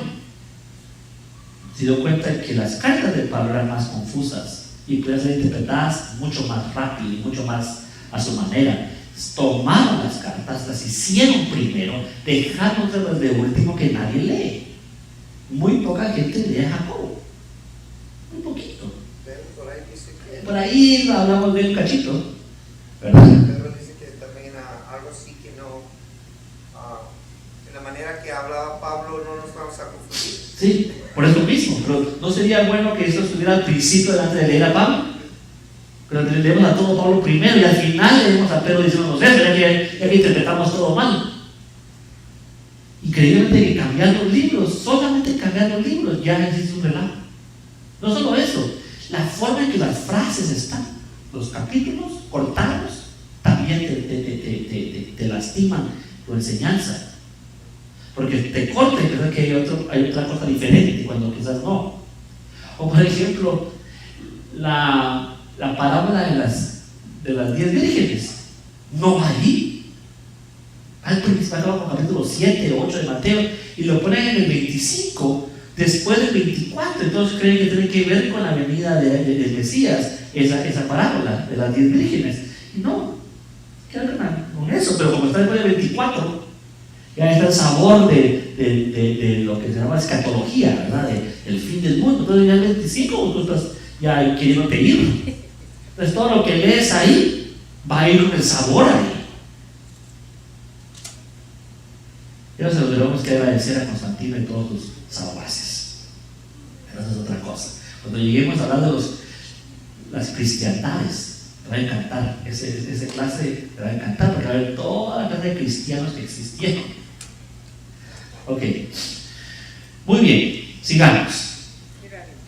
se dio cuenta que las cartas de Pablo eran más confusas y podían ser interpretadas mucho más rápido y mucho más a su manera. Tomaron las cartas, las hicieron primero, dejaron las de último que nadie lee. Muy poca gente lee a Jacobo, muy poquito. Por ahí hablamos de un cachito, ¿verdad? Pedro dice que también algo así que no, en la manera que hablaba Pablo no nos vamos a confundir. Sí, por eso mismo, pero ¿no sería bueno que eso estuviera al principio delante de leer a Pablo? Pero leemos a todo Pablo primero y al final leemos a Pedro diciéndonos eso, ya que interpretamos todo mal. Increíblemente que cambiar los libros, solamente cambiar los libros ya existe un relajo. No solo eso, la forma en que las frases están, los capítulos cortados, también te lastiman tu enseñanza. Porque te corta y piensas que hay otra cosa diferente cuando quizás no. O por ejemplo, la parábola de las 10 vírgenes no va allí. Al principal con capítulo 7, 8 de Mateo y lo ponen en el 25 después del 24. Entonces creen que tiene que ver con la venida del Mesías, esa parábola de las 10 vírgenes. No, ¿qué ver con eso? Pero como está después del 24, ya está el sabor de lo que se llama escatología, ¿verdad? El fin del mundo. Entonces ya el 25 tú estás ya queriéndote ir. Entonces todo lo que lees ahí va a ir con el sabor ahí. Y no se lo tenemos que agradecer a Constantino y todos los sabaces. Pero eso es otra cosa. Cuando lleguemos a hablar de las cristiandades, te va a encantar. Esa clase te va a encantar porque va a ver toda la clase de cristianos que existieron. Ok. Muy bien, sigamos.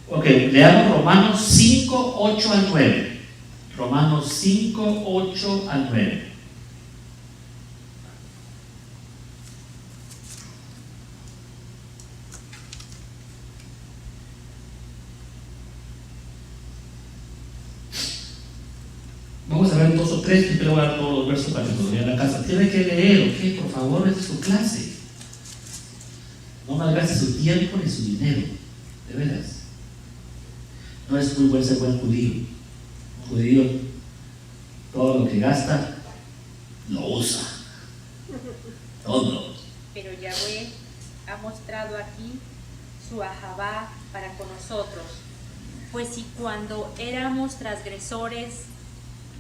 Ok, leamos Romanos 5, 8 al 9. Romanos 5, 8 al 9. Vamos a ver 2 o 3, siempre voy a dar todos los versos para que los vean en la casa. Tiene que leer, ok, por favor, es su clase. No malgaste su tiempo ni su dinero, de veras. No es muy buen ser buen judío. Un judío, todo lo que gasta, lo usa. Todo. Pero Yahweh ha mostrado aquí su ahabá para con nosotros. Pues si cuando éramos transgresores,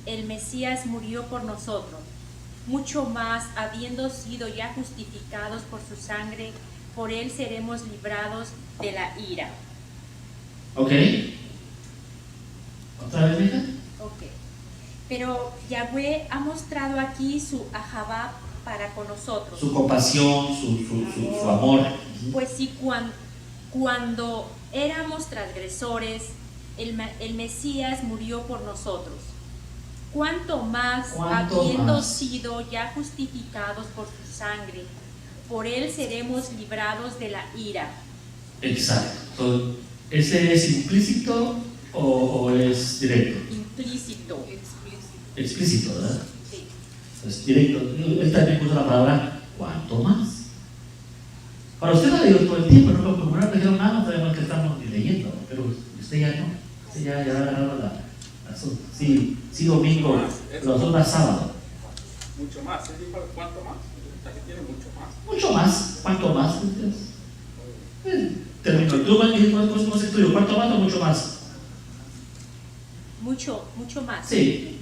el Mesías murió por nosotros, mucho más, habiendo sido ya justificados por su sangre, por él seremos librados de la ira. Ok. ¿Otra vez, mija? Ok. Pero Yahweh ha mostrado aquí su ahabá para con nosotros. Su compasión, su amor. Pues si cuando éramos transgresores, el Mesías murió por nosotros. ¿Cuánto más, habiendo sido ya justificados por su sangre, por él seremos librados de la ira? Exacto. ¿Ese es implícito o es directo? Implícito. Explícito, ¿verdad? Sí. Es directo. Él también puso la palabra ¿cuánto más? Para usted lo ha leído todo el tiempo, no como no le dijeron nada, no sabemos que estamos leyendo, pero usted ya no. Usted ya ha agarrado la sí, domingo, los otros sábado. Mucho más, ¿se dijo cuánto más? Aquí tiene mucho más. Mucho más, ¿cuánto más? Terminó. ¿Tú cómo se estudió? ¿Cuánto más o mucho más? Mucho más. Sí.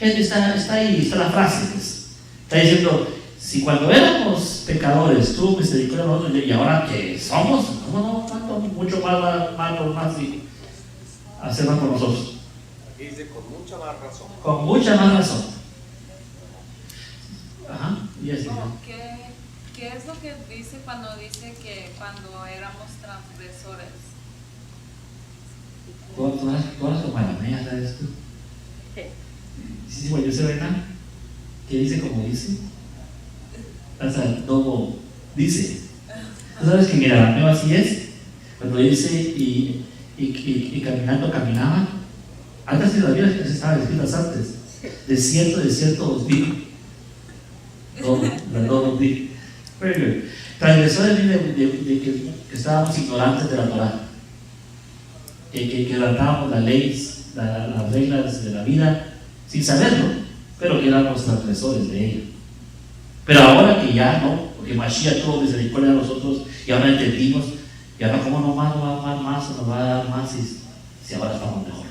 Está ahí, está la frase. Pues. Está diciendo, si cuando éramos pecadores tuvo misericordia de nosotros y ahora que somos, no, ¿cuánto? Mucho más y hacer más por nosotros. Aquí dice con mucha más razón. Con mucha más razón. Ajá, y así. No, ¿qué es lo que dice que cuando éramos transgresores? Todas las humanameas, ¿sabes tú? Sí, bueno, yo sé, ¿verdad? ¿Qué dice como dice? O sea, todo dice. ¿Tú sabes que en el arameo así es? Cuando dice y caminando caminaban. Antes de las vidas que se estaban escritas antes. Desierto os vi. Todo os vi. Very good. Transgresores viene de que estábamos ignorantes de la Torah. Que quebrantábamos las leyes, las reglas de la vida sin saberlo, pero que éramos transgresores de ella. Pero ahora que ya no, porque Mashiach tuvo misericordia de nosotros y ahora entendimos, y ahora cómo nos va a dar más o nos va a dar más si ahora estamos mejor.